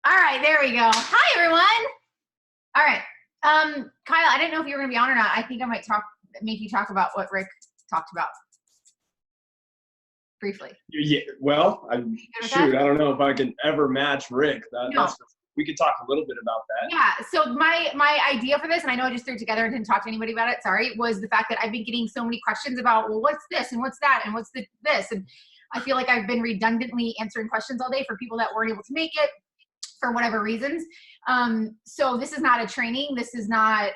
All right, there we go. Hi, everyone. All right. Kyle, I didn't know if you were going to be on or not. I think I might make you talk about what Rick talked about briefly. Yeah, well, I don't know if I can ever match Rick. We could talk a little bit about that. Yeah, so my idea for this, and I know I just threw it together and didn't talk to anybody about it, sorry, was the fact that I've been getting so many questions about, well, what's this and what's that and what's this? And I feel like I've been redundantly answering questions all day for people that weren't able to make it for whatever reasons. So this is not a training. This is not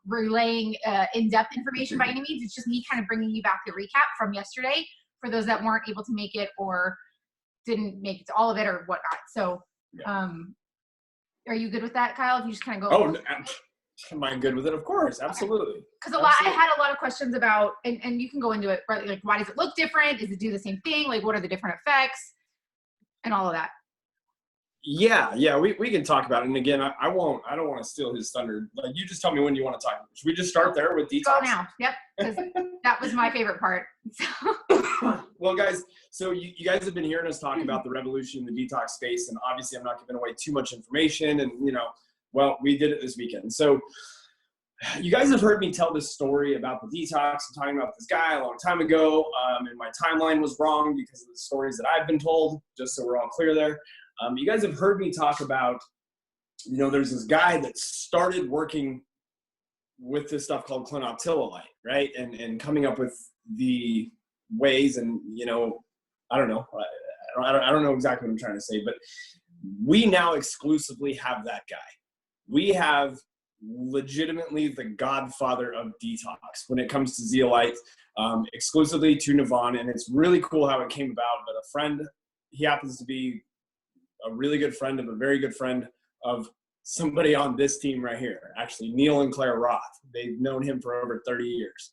relaying in-depth information by any means. It's just me kind of bringing you back the recap from yesterday for those that weren't able to make it or didn't make it to all of it or whatnot. So are you good with that, Kyle? If you just kind of go. Oh, am I good with it? Of course, absolutely. Because I had a lot of questions about, and you can go into it, right? Like, why does it look different? Does it do the same thing? Like, what are the different effects and all of that? Yeah, we can talk about it. And again, I don't want to steal his thunder. Like, you just tell me when you want to talk. Should we just start there with detox? Go now. Yep, because that was my favorite part. Well, guys, so you guys have been hearing us talk about the revolution in the detox space, and obviously I'm not giving away too much information. And we did it this weekend. So you guys have heard me tell this story about the detox. I'm talking about this guy a long time ago, and my timeline was wrong because of the stories that I've been told. Just so we're all clear there. You guys have heard me talk about, there's this guy that started working with this stuff called clinoptilolite, right? And coming up with the ways and, I don't know. I don't know exactly what I'm trying to say, but we now exclusively have that guy. We have legitimately the godfather of detox when it comes to zeolite, exclusively to Navan. And it's really cool how it came about. But a friend, he happens to be a really good friend of a very good friend of somebody on this team right here, actually, Neil and Claire Roth. They've known him for over 30 years.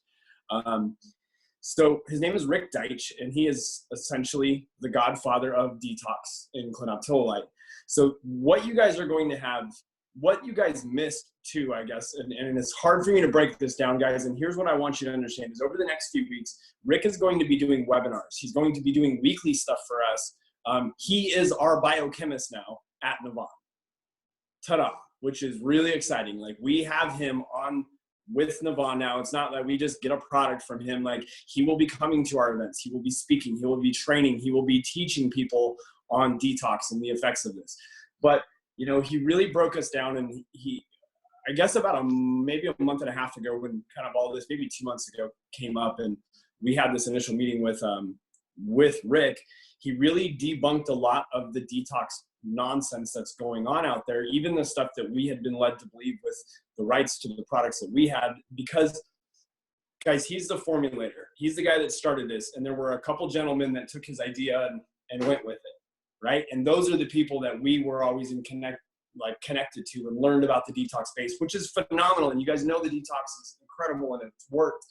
So his name is Rick Deitch, and he is essentially the godfather of detox in clinoptilolite. So what you guys are going to have, what you guys missed too, I guess, and it's hard for me to break this down, guys, and here's what I want you to understand is over the next few weeks, Rick is going to be doing webinars. He's going to be doing weekly stuff for us. He is our biochemist now at Navan. Ta-da, which is really exciting. Like, we have him on with Navan now. It's not that we just get a product from him. Like, he will be coming to our events. He will be speaking. He will be training. He will be teaching people on detox and the effects of this. But, he really broke us down, and I guess about maybe a month and a half ago when kind of all this, maybe 2 months ago, came up and we had this initial meeting with Rick. He really debunked a lot of the detox nonsense that's going on out there, even the stuff that we had been led to believe with the rights to the products that we had, because, guys, he's the formulator. He's the guy that started this, and there were a couple gentlemen that took his idea and went with it, right? And those are the people that we were always connected to and learned about the detox space, which is phenomenal. And you guys know the detox is incredible and it's worked.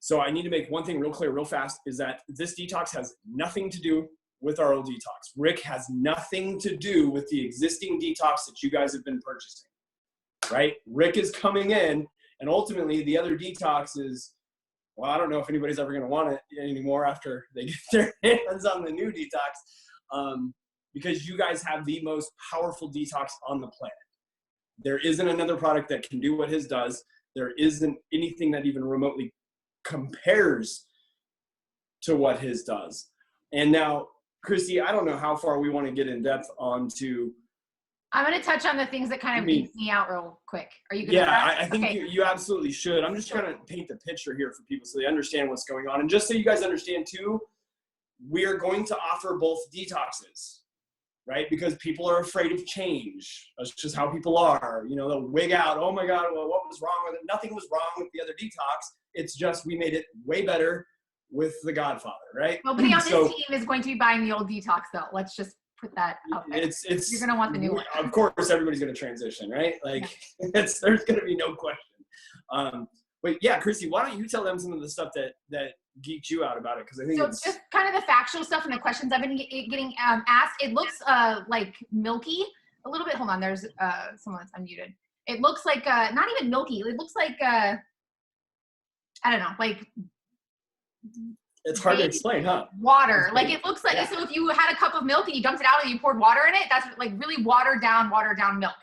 So I need to make one thing real clear, real fast, is that this detox has nothing to do with our old detox. Rick has nothing to do with the existing detox that you guys have been purchasing, right? Rick is coming in, and ultimately the other detox is, well, I don't know if anybody's ever going to want it anymore after they get their hands on the new detox, because you guys have the most powerful detox on the planet. There isn't another product that can do what his does. There isn't anything that even remotely compares to what his does. And now, Christy, I don't know how far we want to get in depth onto. I'm going to touch on the things that kind of beats me out real quick. Are you good with that? I think you absolutely should. I'm just trying to paint the picture here for people so they understand what's going on. And just so you guys understand too, we are going to offer both detoxes, right? Because people are afraid of change. That's just how people are. They'll wig out, oh my God, well, what was wrong with it? Nothing was wrong with the other detox. It's just we made it way better with the Godfather, right? Nobody on this team is going to be buying the old detox, though. Let's just put that out there. You're going to want the new one. Of course, everybody's going to transition, right? There's going to be no question. But yeah, Christy, why don't you tell them some of the stuff that geeked you out about it? Because I think it's just kind of the factual stuff and the questions I've been getting asked. It looks like milky a little bit. Hold on, there's someone that's unmuted. It looks like not even milky. It looks like I don't know, like It's hard to explain, huh? Water. Like it looks like, so if you had a cup of milk and you dumped it out and you poured water in it, that's like really watered down milk.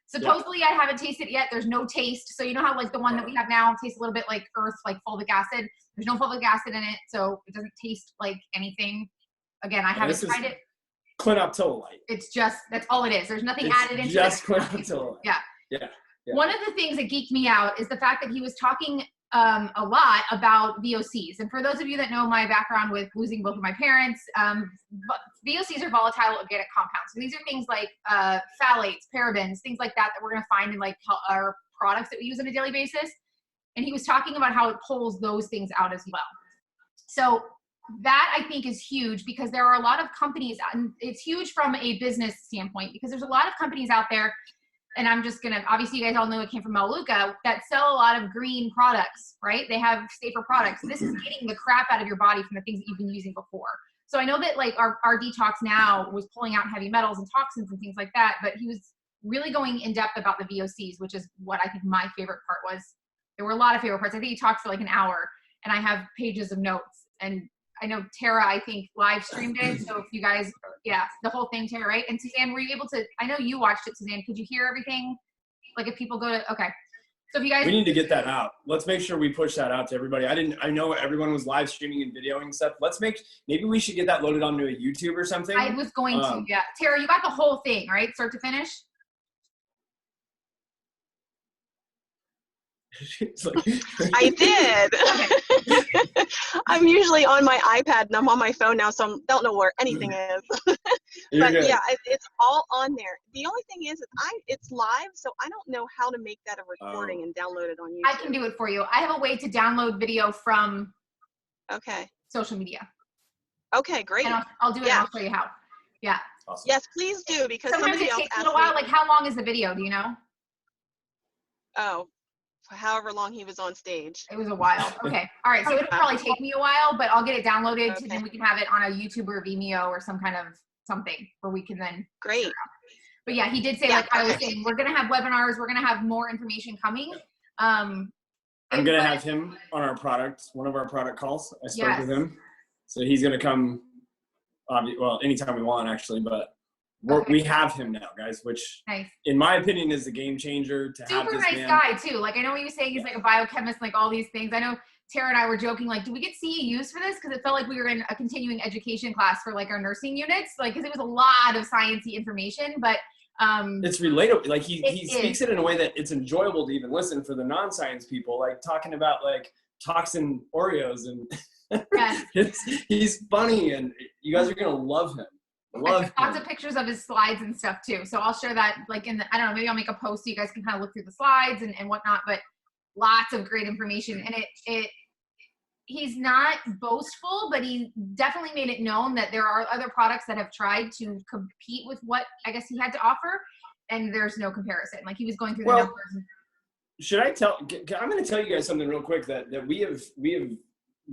Supposedly I haven't tasted it yet. There's no taste. So you know how like the one that we have now tastes a little bit like earth, like fulvic acid. There's no fulvic acid in it. So it doesn't taste like anything. Again, I haven't tried it. Clinoptilolite. It's just, that's all it is. There's nothing added into it. Just clinoptilolite. Yeah. One of the things that geeked me out is the fact that he was talking a lot about VOCs. And for those of you that know my background with losing both of my parents, VOCs are volatile organic compounds. So these are things like phthalates, parabens, things like that we're going to find in like our products that we use on a daily basis. And he was talking about how it pulls those things out as well. So that I think is huge because there are a lot of companies, and it's huge from a business standpoint because there's a lot of companies out there, and I'm just gonna, obviously you guys all know it came from Melaleuca, that sell a lot of green products, right? They have safer products. This is getting the crap out of your body from the things that you've been using before. So I know that like our detox now was pulling out heavy metals and toxins and things like that, but he was really going in depth about the VOCs, which is what I think my favorite part was. There were a lot of favorite parts. I think he talked for like an hour and I have pages of notes, and I know Tara, I think, live streamed it. So if you guys, the whole thing, Tara, right? And Suzanne, were you able to, I know you watched it, Suzanne. Could you hear everything? Like if people go to, okay. So if you guys. We need to get that out. Let's make sure we push that out to everybody. I know everyone was live streaming and videoing stuff. Maybe we should get that loaded onto a YouTube or something. I was going to, yeah. Tara, you got the whole thing, right? Start to finish? I did. I'm usually on my iPad and I'm on my phone now, so I don't know where anything is. But yeah, it's all on there. The only thing is, it's live, so I don't know how to make that a recording and download it on YouTube. I can do it for you. I have a way to download video from social media. Okay, great. And I'll do it. And I'll show you how. Yeah. Awesome. Yes, please do, because sometimes it takes a little while. Like, how long is the video? Do you know? Oh, however long he was on stage. It was a while. Okay. All right. So it'll probably take me a while, but I'll get it downloaded and then we can have it on a YouTube or Vimeo or some kind of something where we can then. Great. But yeah, he did say, like I was saying, we're going to have webinars. We're going to have more information coming. I'm going to have him on one of our product calls. I spoke with him. So he's going to come, well, anytime we want actually, but we have him now, guys, which in my opinion is a game changer to have this nice guy too. Like I know he was saying he's like a biochemist, like all these things. I know Tara and I were joking, like, do we get CEUs for this? Because it felt like we were in a continuing education class for like our nursing units, like because it was a lot of sciencey information, but it's relatable. Like he speaks it in a way that it's enjoyable to even listen for the non-science people, like talking about like toxin Oreos and he's funny and you guys are gonna love him. Lots of pictures of his slides and stuff too. So I'll share that like I don't know, maybe I'll make a post so you guys can kind of look through the slides and whatnot, but lots of great information. And he's not boastful, but he definitely made it known that there are other products that have tried to compete with what I guess he had to offer. And there's no comparison. Like he was going through the numbers. Should I I'm going to tell you guys something real quick that we have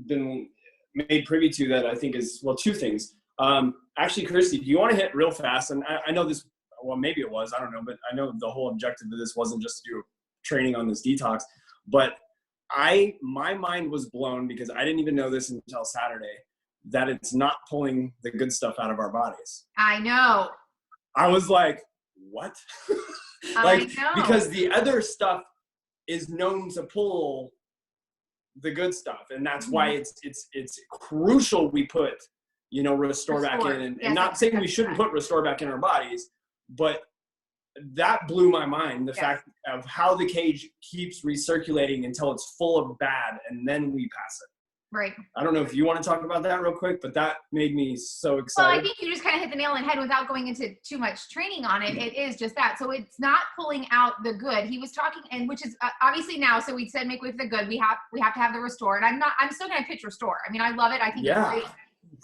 been made privy to that I think is, well, two things. Actually, Christy, do you want to hit real fast? And I know this, well, maybe it was, I don't know, but I know the whole objective of this wasn't just to do training on this detox, but my mind was blown because I didn't even know this until Saturday, that it's not pulling the good stuff out of our bodies. I know. I was like, what? I know. Because the other stuff is known to pull the good stuff. And that's why it's crucial we put restore back in, and not saying we shouldn't put restore back in our bodies, but that blew my mind, the fact of how the cage keeps recirculating until it's full of bad, and then we pass it. Right. I don't know if you want to talk about that real quick, but that made me so excited. Well, I think you just kind of hit the nail on the head without going into too much training on it. It is just that. So it's not pulling out the good. He was talking, and which is obviously now, so we said make way for the good. We have to have the restore. And I'm still going to pitch restore. I mean, I love it. I think it's great.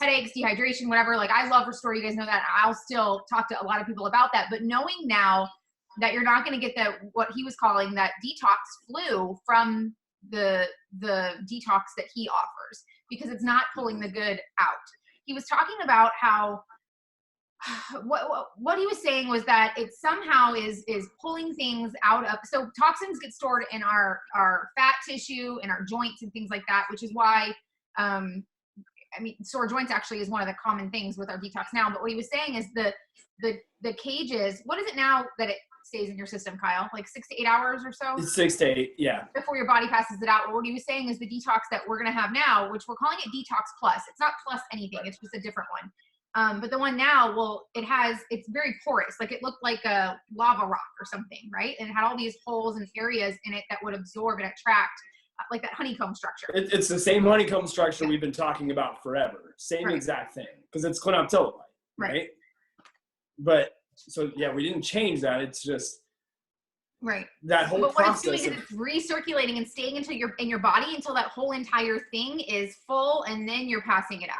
Headaches, dehydration, whatever. Like I love restore. You guys know that. I'll still talk to a lot of people about that. But knowing now that you're not going to get what he was calling that detox flu from the detox that he offers, because it's not pulling the good out. He was talking about how what he was saying was that it somehow is pulling things out of, so toxins get stored in our fat tissue, in our joints and things like that, which is why I mean, sore joints actually is one of the common things with our detox now, but what he was saying is the cages, what is it now that it stays in your system, Kyle? Like 6 to 8 hours or so? It's 6 to 8, yeah. Before your body passes it out. What he was saying is the detox that we're going to have now, which we're calling it Detox Plus. It's not plus anything. It's just a different one. But the one now, well, it's very porous. Like it looked like a lava rock or something, right? And it had all these holes and areas in it that would absorb and attract, like that honeycomb structure. It's the same honeycomb structure we've been talking about forever. Same exact thing. Because it's clinoptilolite, right? But, so yeah, we didn't change that. It's just that whole but process. What it's doing is it's recirculating and staying in your body until that whole entire thing is full, and then you're passing it out.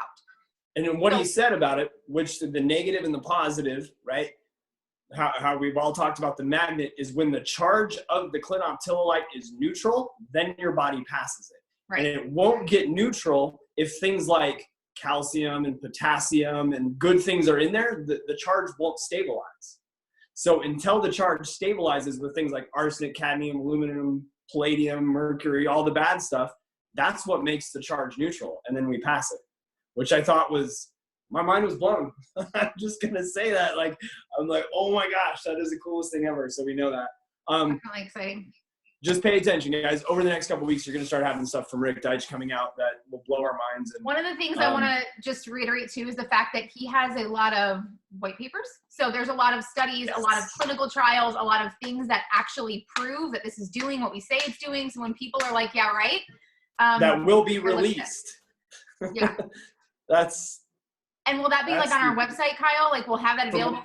And then what he said about it, which the negative and the positive, right? How we've all talked about the magnet is when the charge of the clinoptilolite is neutral, then your body passes it. Right. And it won't get neutral if things like calcium and potassium and good things are in there, the charge won't stabilize. So until the charge stabilizes with things like arsenic, cadmium, aluminum, palladium, mercury, all the bad stuff, that's what makes the charge neutral. And then we pass it, which I thought was, my mind was blown. I'm just going to say that. Like, I'm like, oh my gosh, that is the coolest thing ever. So we know that. That's really exciting. Just pay attention, guys. Over the next couple of weeks, you're going to start having stuff from Rick Deitch coming out that will blow our minds. And, one of the things I want to just reiterate too is the fact that he has a lot of white papers. So there's a lot of studies, a lot of clinical trials, a lot of things that actually prove that this is doing what we say it's doing. So when people are like, yeah, right. That will be released. Yeah. And will that be like on our website, Kyle? Like we'll have that available?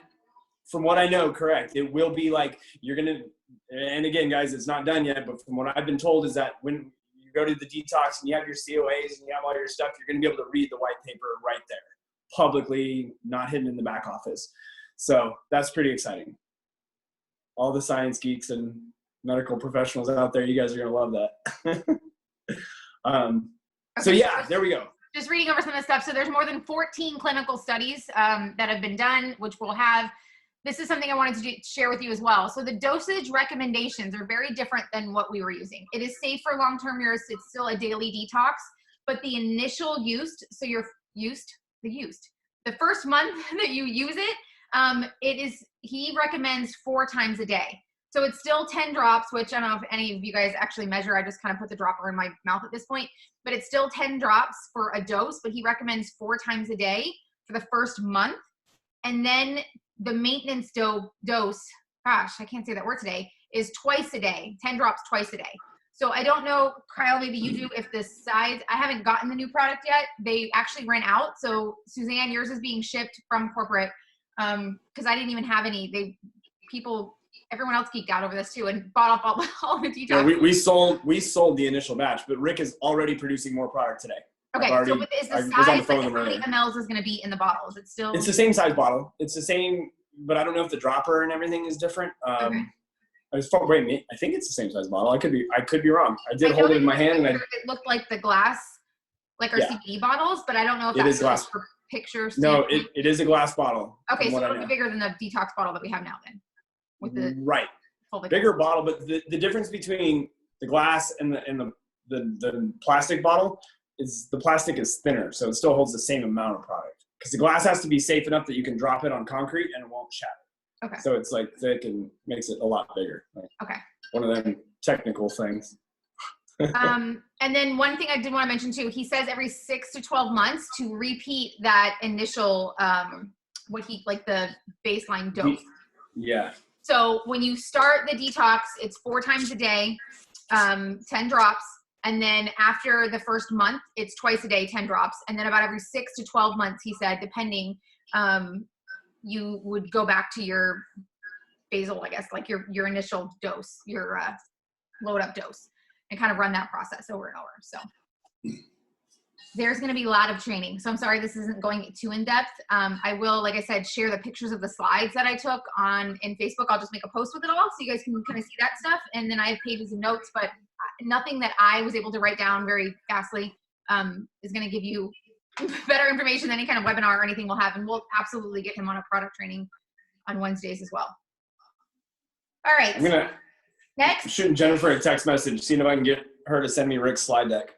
From what I know, correct. It will be like you're going to, and again, guys, it's not done yet, but from what I've been told is that when you go to the detox and you have your COAs and you have all your stuff, you're going to be able to read the white paper right there, publicly, not hidden in the back office. So that's pretty exciting. All the science geeks and medical professionals out there, you guys are going to love that. So yeah, there we go. Just reading over some of the stuff. So there's more than 14 clinical studies that have been done, which we'll have. This is something I wanted to share with you as well. So the dosage recommendations are very different than what we were using. It is safe for long-term use. It's still a daily detox, but the initial use, so you're the first month that you use it, he recommends 4 times a day. So it's still 10 drops, which I don't know if any of you guys actually measure. I just kind of put the dropper in my mouth at this point, but it's still 10 drops for a dose, but he recommends 4 times a day for the first month. And then the maintenance dose, gosh, I can't say that word today, is twice a day, 10 drops twice a day. So I don't know, Kyle, maybe you do, if the size, I haven't gotten the new product yet. They actually ran out. So Suzanne, yours is being shipped from corporate because I didn't even have any. Everyone else geeked out over this too and bought up all the detox. Yeah, we sold the initial batch, but Rick is already producing more product today. Okay, so is the size, how many mLs is going to be in the bottle? Is it still? It's the same size bottle. It's the same, but I don't know if the dropper and everything is different. Okay. I think it's the same size bottle. I could be wrong. I did hold it in my hand, and it looked like the glass, like our CBD bottles, but I don't know if that's glass for pictures. No, it is a glass bottle. Okay, so it'll be bigger than the detox bottle that we have now, then. With the bigger bottle, but the difference between the glass and the plastic bottle is the plastic is thinner, so it still holds the same amount of product. Because the glass has to be safe enough that you can drop it on concrete and it won't shatter. Okay. So it's like thick and makes it a lot bigger. Okay. One of them technical things. And then one thing I did want to mention too, he says every 6 to 12 months to repeat that initial, the baseline dose. Yeah. So when you start the detox, it's 4 times a day, 10 drops. And then after the first month, it's twice a day, 10 drops. And then about every 6 to 12 months, he said, depending, you would go back to your basal, I guess, like your initial dose, your load up dose, and kind of run that process over and over. So there's going to be a lot of training. So I'm sorry, this isn't going too in depth. I will, like I said, share the pictures of the slides that I took in Facebook. I'll just make a post with it all so you guys can kind of see that stuff. And then I have pages of notes, but nothing that I was able to write down very fastly is going to give you better information than any kind of webinar or anything we'll have. And we'll absolutely get him on a product training on Wednesdays as well. All right. I'm going to shoot Jennifer a text message, seeing if I can get her to send me Rick's slide deck.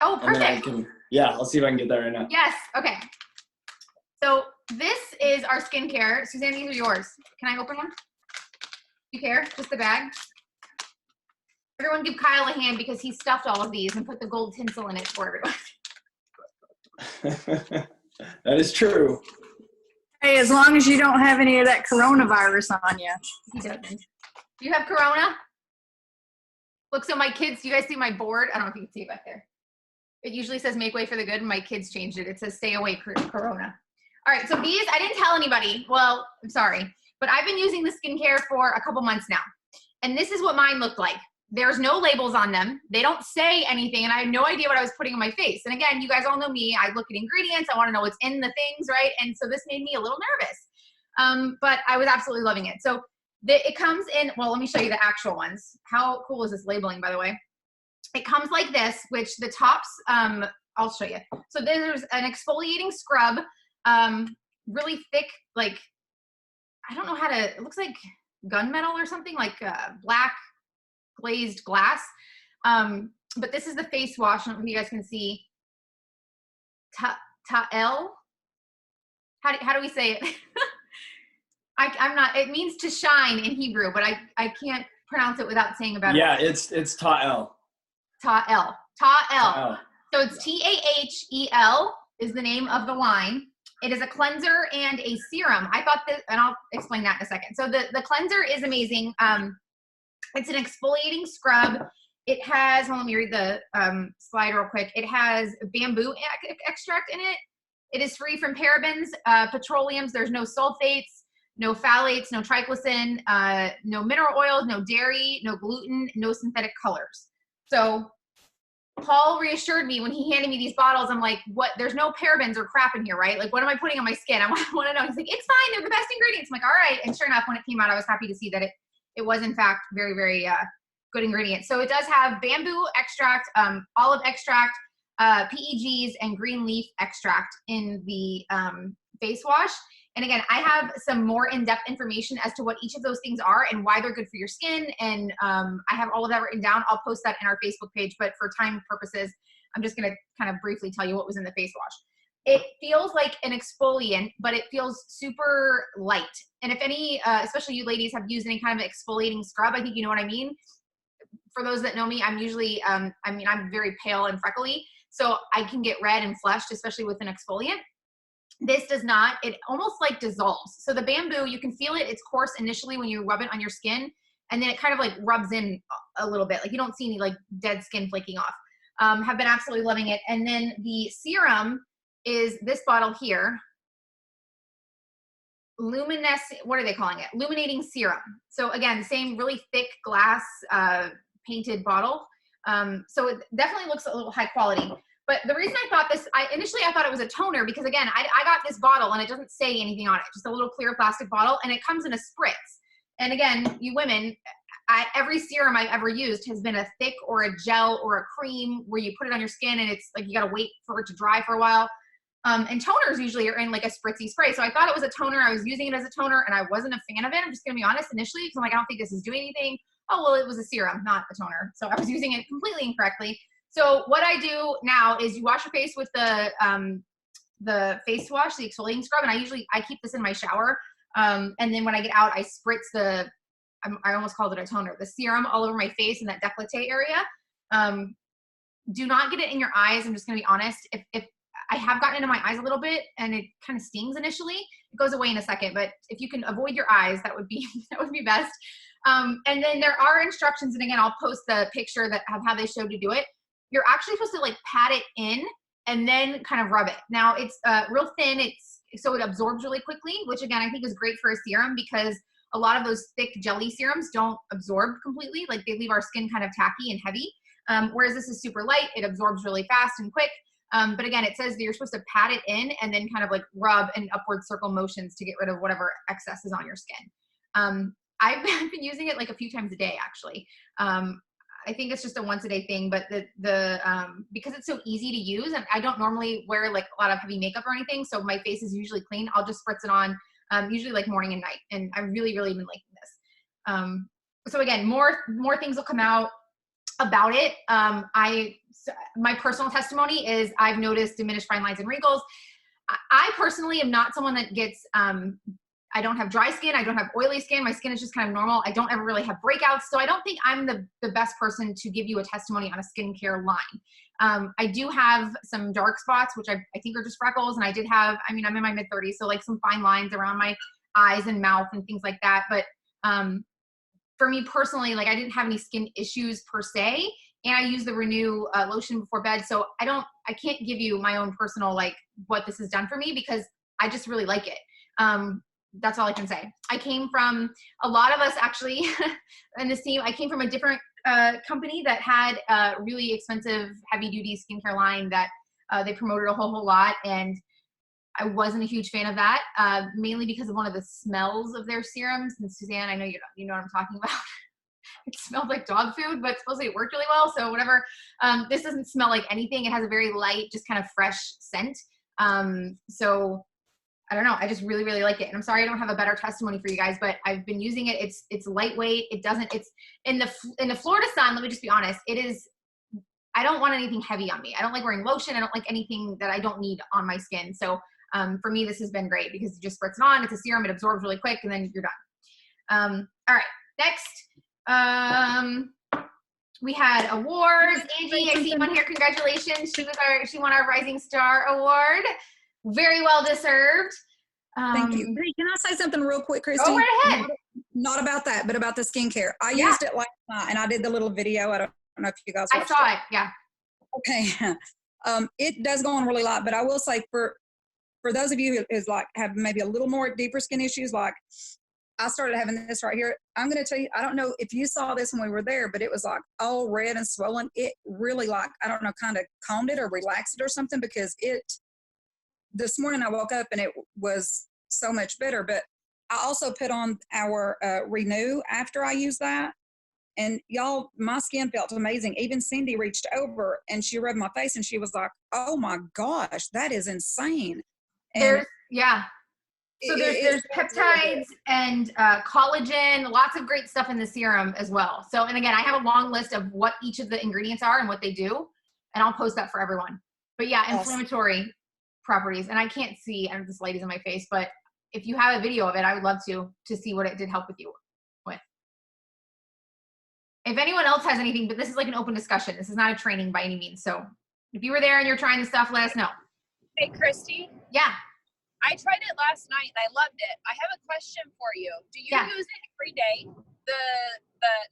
Oh, perfect. Yeah, I'll see if I can get that right now. Yes. Okay. So this is our skincare. Suzanne, these are yours. Can I open one? You care? Just the bag? Everyone give Kyle a hand because he stuffed all of these and put the gold tinsel in it for everyone. That is true. Hey, as long as you don't have any of that coronavirus on you. He doesn't. Do you have corona? Look, so my kids, you guys see my board? I don't know if you can see it back there. It usually says make way for the good, and my kids changed it. It says stay away corona. All right, so these, I didn't tell anybody. Well, I'm sorry, but I've been using the skincare for a couple months now. And this is what mine looked like. There's no labels on them. They don't say anything, and I had no idea what I was putting on my face. And again, you guys all know me. I look at ingredients. I want to know what's in the things, right? And so this made me a little nervous, but I was absolutely loving it. So it comes in, well, let me show you the actual ones. How cool is this labeling, by the way? It comes like this, which the tops, I'll show you. So there's an exfoliating scrub, really thick, like, I don't know how to, it looks like gunmetal or something, like black glazed glass. But this is the face wash. I don't know if you guys can see. Ta'el. How do we say it? I'm not, it means to shine in Hebrew, but I can't pronounce it without saying about it. Yeah, it's Ta'el. Ta'el. Ta'el. So it's Tahel is the name of the line. It is a cleanser and a serum. I thought that, and I'll explain that in a second. So the cleanser is amazing. It's an exfoliating scrub. It has, well, let me read the slide real quick. It has bamboo extract in it. It is free from parabens, petroleums. There's no sulfates, no phthalates, no triclosan, no mineral oils, no dairy, no gluten, no synthetic colors. So Paul reassured me when he handed me these bottles. I'm like, what? There's no parabens or crap in here, right? Like, what am I putting on my skin? I want to know. He's like, it's fine. They're the best ingredients. I'm like, all right. And sure enough, when it came out, I was happy to see that it was in fact very, very good ingredients. So it does have bamboo extract, olive extract, PEGs, and green leaf extract in the face wash. And again, I have some more in-depth information as to what each of those things are and why they're good for your skin. And I have all of that written down. I'll post that in our Facebook page, but for time purposes, I'm just going to kind of briefly tell you what was in the face wash. It feels like an exfoliant, but it feels super light. And if any, especially you ladies, have used any kind of exfoliating scrub, I think you know what I mean. For those that know me, I'm usually, I'm very pale and freckly, so I can get red and flushed, especially with an exfoliant. This does not. It almost like dissolves. So the bamboo, you can feel it. It's coarse initially when you rub it on your skin, and then it kind of like rubs in a little bit. Like you don't see any like dead skin flaking off. Have been absolutely loving it. And then the serum is this bottle here. Luminescent, what are they calling it? Illuminating serum. So again, same really thick glass painted bottle. So it definitely looks a little high quality. But the reason I thought this, initially I thought it was a toner because again, I got this bottle and it doesn't say anything on it, just a little clear plastic bottle, and it comes in a spritz. And again, you women, every serum I've ever used has been a thick or a gel or a cream where you put it on your skin and it's like you gotta wait for it to dry for a while. And toners usually are in like a spritzy spray. So I thought it was a toner. I was using it as a toner and I wasn't a fan of it. I'm just gonna be honest initially because I'm like, I don't think this is doing anything. Oh, well, it was a serum, not a toner. So I was using it completely incorrectly. So what I do now is you wash your face with the face wash, the exfoliating scrub, and I keep this in my shower. And then when I get out, I spritz I almost called it a toner, the serum all over my face in that décolleté area. Do not get it in your eyes. I'm just gonna be honest. If I have gotten into my eyes a little bit and it kind of stings initially, it goes away in a second, but if you can avoid your eyes, that would be best. And then there are instructions, and again, I'll post the picture of how they showed to do it. You're actually supposed to like pat it in and then kind of rub it. Now it's real thin, so it absorbs really quickly, which again, I think is great for a serum because a lot of those thick jelly serums don't absorb completely. Like they leave our skin kind of tacky and heavy. Whereas this is super light, it absorbs really fast and quick. But again, it says that you're supposed to pat it in and then kind of like rub in upward circle motions to get rid of whatever excess is on your skin. I've been using it like a few times a day, actually. I think it's just a once a day thing, but because it's so easy to use, and I don't normally wear like a lot of heavy makeup or anything, so my face is usually clean. I'll just spritz it on, usually like morning and night, and I really, really been liking this. So again, more things will come out about it. my personal testimony is I've noticed diminished fine lines and wrinkles. I personally am not someone that gets, I don't have dry skin. I don't have oily skin. My skin is just kind of normal. I don't ever really have breakouts. So I don't think I'm the best person to give you a testimony on a skincare line. I do have some dark spots, which I think are just freckles. And I did have, I mean, I'm in my mid-30s, so like some fine lines around my eyes and mouth and things like that. But for me personally, like I didn't have any skin issues per se. And I use the Renew lotion before bed. So I can't give you my own personal, like what this has done for me because I just really like it. That's all I can say. I came from a lot of us actually in this team. I came from a different company that had a really expensive heavy duty skincare line that they promoted a whole lot. And I wasn't a huge fan of that, mainly because of one of the smells of their serums. And Suzanne, I know you know what I'm talking about. It smelled like dog food, but supposedly it worked really well. So whatever. This doesn't smell like anything. It has a very light, just kind of fresh scent. So I don't know. I just really, really like it. And I'm sorry I don't have a better testimony for you guys, but I've been using it. It's lightweight. It's in the Florida sun. Let me just be honest. I don't want anything heavy on me. I don't like wearing lotion. I don't like anything that I don't need on my skin. So for me, this has been great because you just spritz it on. It's a serum. It absorbs really quick and then you're done. All right. Next. We had awards. Angie, I see one here. Congratulations. She won our Rising Star Award. Very well deserved. Thank you. Hey, can I say something real quick, Christy? Go right ahead. Not about that, but about the skincare. I used it last night, and I did the little video. I don't know if you guys watched I saw it. Yeah. Okay. It does go on really light, but I will say for those of you who like have maybe a little more deeper skin issues, like I started having this right here. I'm going to tell you, I don't know if you saw this when we were there, but it was like all red and swollen. It really like, I don't know, kind of calmed it or relaxed it or something because this morning I woke up and it was so much better. But I also put on our Renew after I used that. And y'all, my skin felt amazing. Even Cindy reached over and she rubbed my face and she was like, oh my gosh, that is insane. And so there's peptides and collagen, lots of great stuff in the serum as well. So, and again, I have a long list of what each of the ingredients are and what they do, and I'll post that for everyone. But yeah, inflammatory properties. And I can't see, and this light is in my face, but if you have a video of it, I would love to see what it did help with you with. If anyone else has anything, but this is like an open discussion. This is not a training by any means. So if you were there and you're trying this stuff, let us know. Hey, Christy. Yeah. I tried it last night and I loved it. I have a question for you. Do you use it every day? The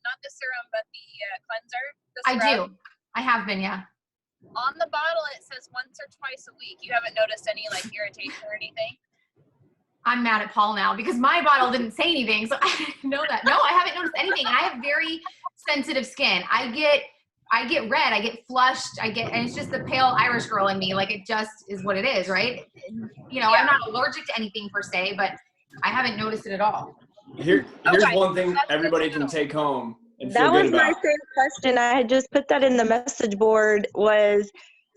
not the serum, but the cleanser? I do. I have been, yeah. On the bottle, it says once or twice a week. You haven't noticed any like irritation or anything? I'm mad at Paul now because my bottle didn't say anything. So I didn't know that. No, I haven't noticed anything. And I have very sensitive skin. I get red, I get flushed, and it's just the pale Irish girl in me. Like it just is what it is, right? You know, I'm not allergic to anything per se, but I haven't noticed it at all. Here's one thing everybody can take home and feel that good was my about. same question. I had just put that in the message board. Was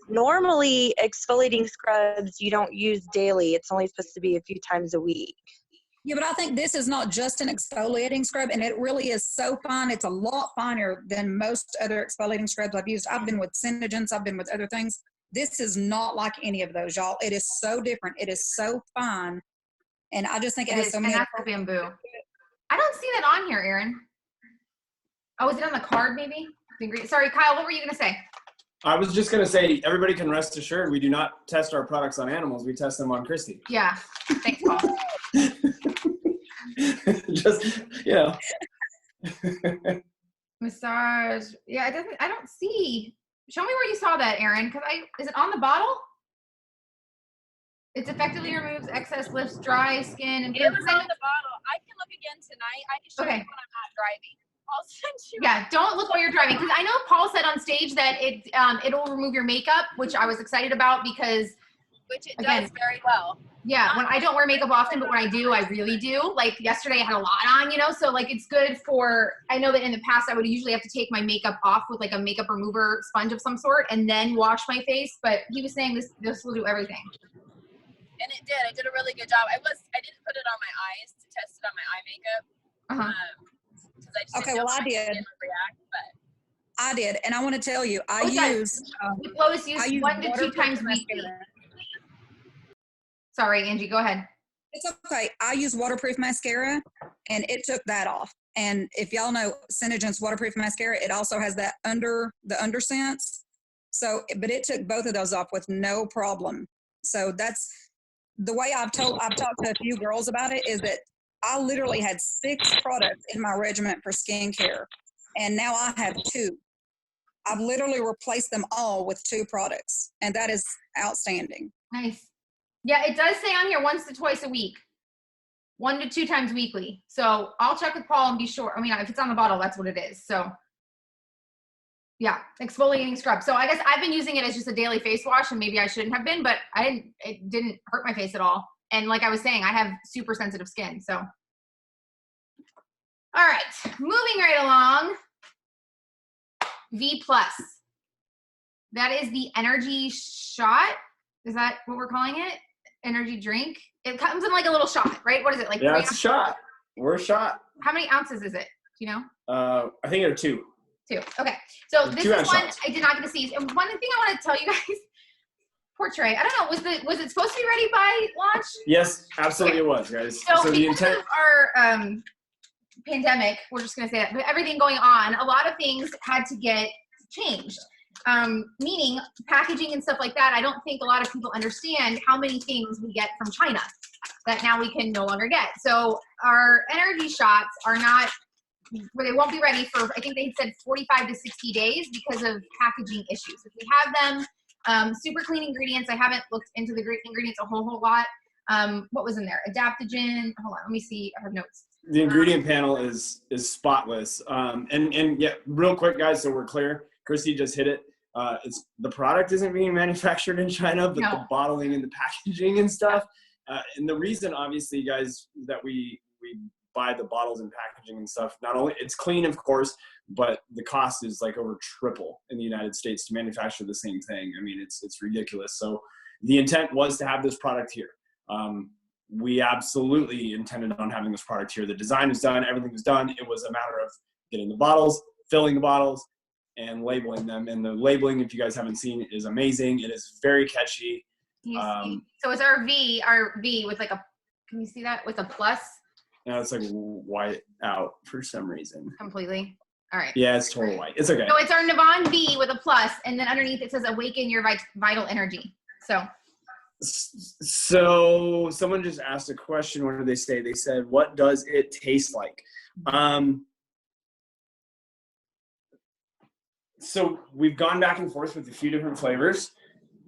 normally exfoliating scrubs you don't use daily. It's only supposed to be a few times a week. Yeah, but I think this is not just an exfoliating scrub, and it really is so fine. It's a lot finer than most other exfoliating scrubs I've used. I've been with Synogens. I've been with other things. This is not like any of those, y'all. It is so different. It is so fine. And I just think it has so many. And that's the bamboo. I don't see that on here, Erin. Oh, is it on the card maybe? Sorry, Kyle, what were you going to say? I was just going to say, everybody can rest assured we do not test our products on animals. We test them on Christy. Yeah. Thanks, Paul. Just, you know. Massage. Yeah, I don't see. Show me where you saw that, Erin. Is it on the bottle? It effectively removes excess, lifts dry skin. And it was on the bottle. I can look again tonight. I can show you when I'm not driving. I'll send you. Yeah, don't look while you're driving. Because I know Paul said on stage that it'll remove your makeup, which I was excited about because. Which it does very well. Yeah, when I don't wear makeup often, but when I do, I really do. Like yesterday I had a lot on, you know, so like it's good for, I know that in the past I would usually have to take my makeup off with like a makeup remover sponge of some sort and then wash my face, but he was saying this will do everything. And it did. I did a really good job. I didn't put it on my eyes to test it on my eye makeup. Okay, well I did. React, but I did, and I want to tell you, I What's that? use Lois used 1 to 2 waterproof times weekly. mascara. Sorry, Angie, go ahead. It's okay. I use waterproof mascara, and it took that off. And if y'all know Synergent's waterproof mascara, it also has that under scents. So, but it took both of those off with no problem. So that's the way I've talked to a few girls about it, is that I literally had 6 products in my regimen for skincare, and now I have 2. I've literally replaced them all with 2 products, and that is outstanding. Nice. Yeah, it does say on here 1 to twice a week, 1 to 2 times weekly. So I'll check with Paul and be sure. I mean, if it's on the bottle, that's what it is. So yeah, exfoliating scrub. So I guess I've been using it as just a daily face wash, and maybe I shouldn't have been, but it didn't hurt my face at all. And like I was saying, I have super sensitive skin. So, all right, moving right along. V+. That is the energy shot. Is that what we're calling it? Energy drink. It comes in like a little shot, right? What is it, like? Yeah, it's a shot. We're a shot. How many ounces is it? Do you know? I think there are 2. 2. Okay. So this is one shots. I did not get to see. And one thing I want to tell you guys, poor Trey. I don't know. Was it supposed to be ready by launch? Yes, absolutely it was, guys. So the because intent. of our pandemic, we're just going to say that, but everything going on, a lot of things had to get changed. Meaning packaging and stuff like that. I don't think a lot of people understand how many things we get from China that now we can no longer get. So our energy shots are not, where they won't be ready for, I think they said 45 to 60 days because of packaging issues. If we have them, super clean ingredients. I haven't looked into the ingredients a whole lot. What was in there? Adaptogen. Hold on, let me see. I have notes. The ingredient panel is spotless. And yeah, real quick, guys, so we're clear. Christy just hit it. It's the product isn't being manufactured in China, but the bottling and the packaging and stuff. And the reason, obviously, guys, that we buy the bottles and packaging and stuff, not only it's clean, of course, but the cost is like over triple in the United States to manufacture the same thing. I mean, it's ridiculous. So the intent was to have this product here. We absolutely intended on having this product here. The design was done, everything was done. It was a matter of getting the bottles, filling the bottles, and labeling them. And the labeling, if you guys haven't seen, is amazing. It is very catchy. So it's our V with like a, can you see that? With a plus? No, it's like white out for some reason. Completely. All right. Yeah, it's total white. It's okay. So it's our Navan V with a plus, and then underneath it says awaken your vital energy. So someone just asked a question. What did they say? They said, what does it taste like? So we've gone back and forth with a few different flavors,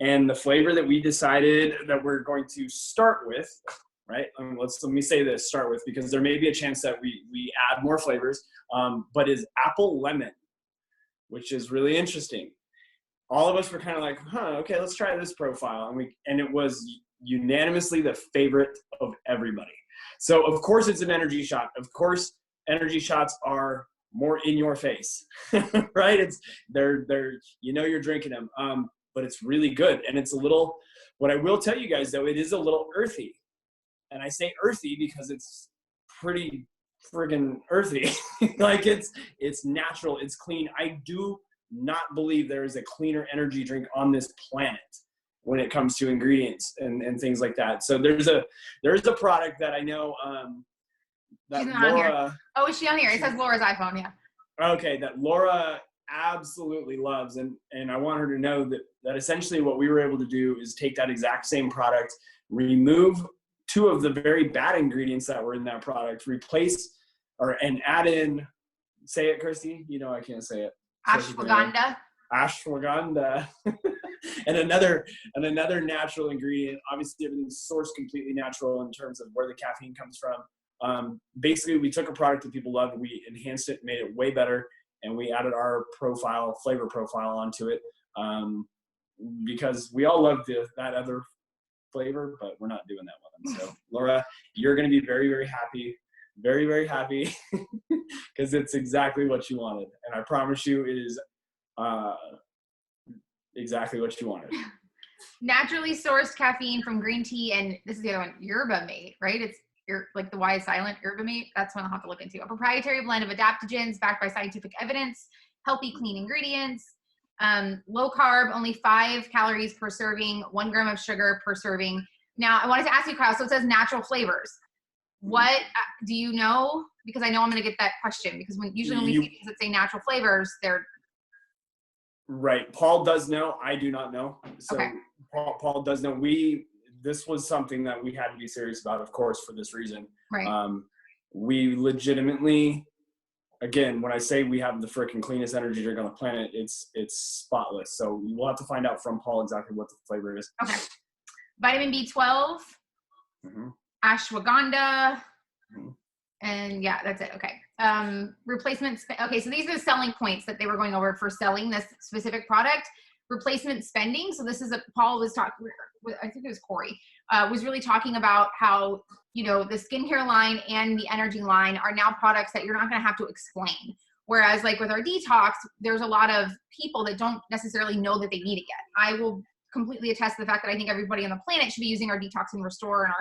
and the flavor that we decided that we're going to start with, right? Let me say this, start with, because there may be a chance that we add more flavors, but is apple lemon, which is really interesting. All of us were kind of like, okay, let's try this profile. And it was unanimously the favorite of everybody. So of course it's an energy shot. Of course, energy shots are more in your face, right? They're you're drinking them, but it's really good. And it's a little, what I will tell you guys though, it is a little earthy. And I say earthy because it's pretty friggin' earthy. Like it's natural, it's clean. I do not believe there is a cleaner energy drink on this planet when it comes to ingredients and things like that. So there's a product that I know that Laura. Oh, is she on here? It says Laura's iPhone, yeah. Okay, that Laura absolutely loves, and I want her to know that essentially what we were able to do is take that exact same product, remove 2 of the very bad ingredients that were in that product, replace and add in, say it, Christy. You know I can't say it. Ashwagandha. Ashwagandha. and another natural ingredient. Obviously everything's sourced completely natural in terms of where the caffeine comes from. Basically we took a product that people loved, we enhanced it, made it way better, and we added our flavor profile onto it. Because we all love that other flavor, but we're not doing that one. So Laura, you're going to be very, very happy. Very, very happy because it's exactly what you wanted. And I promise you it is exactly what you wanted. Naturally sourced caffeine from green tea, and this is the other one, yerba mate, right? It's like the Y is silent, yerba mate. That's one I'll have to look into. A proprietary blend of adaptogens backed by scientific evidence. healthy, clean ingredients. Low carb, only 5 calories per serving, 1 gram of sugar per serving. Now, I wanted to ask you, Kyle, so it says natural flavors. What do you know? Because I know I'm going to get that question, because usually when we see things that say natural flavors, they're right. Paul does know. I do not know. So okay. Paul does know. This was something that we had to be serious about, of course, for this reason. Right. We legitimately, again, when I say we have the freaking cleanest energy drink on the planet, it's spotless. So we'll have to find out from Paul exactly what the flavor is. Okay. Vitamin B12, ashwagandha, and yeah, that's it. Okay. Replacement. Okay, so these are the selling points that they were going over for selling this specific product. Replacement spending. So this is Paul was talking, I think it was Corey, was really talking about how, the skincare line and the energy line are now products that you're not going to have to explain. Whereas like with our detox, there's a lot of people that don't necessarily know that they need it yet. I will completely attest to the fact that I think everybody on the planet should be using our detox and restore and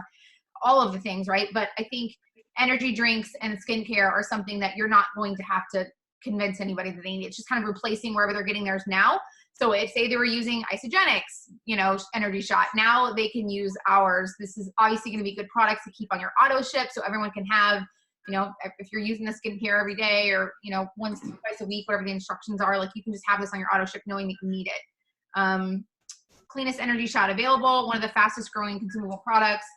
all of the things, right? But I think energy drinks and skincare are something that you're not going to have to convince anybody that they need. It's just kind of replacing wherever they're getting theirs now. So if say they were using Isogenics, energy shot, now they can use ours. This is obviously going to be good products to keep on your auto ship, so everyone can have, if you're using the skincare every day or, once, twice a week, whatever the instructions are, like you can just have this on your auto ship knowing that you need it. Cleanest energy shot available, one of the fastest growing consumable products,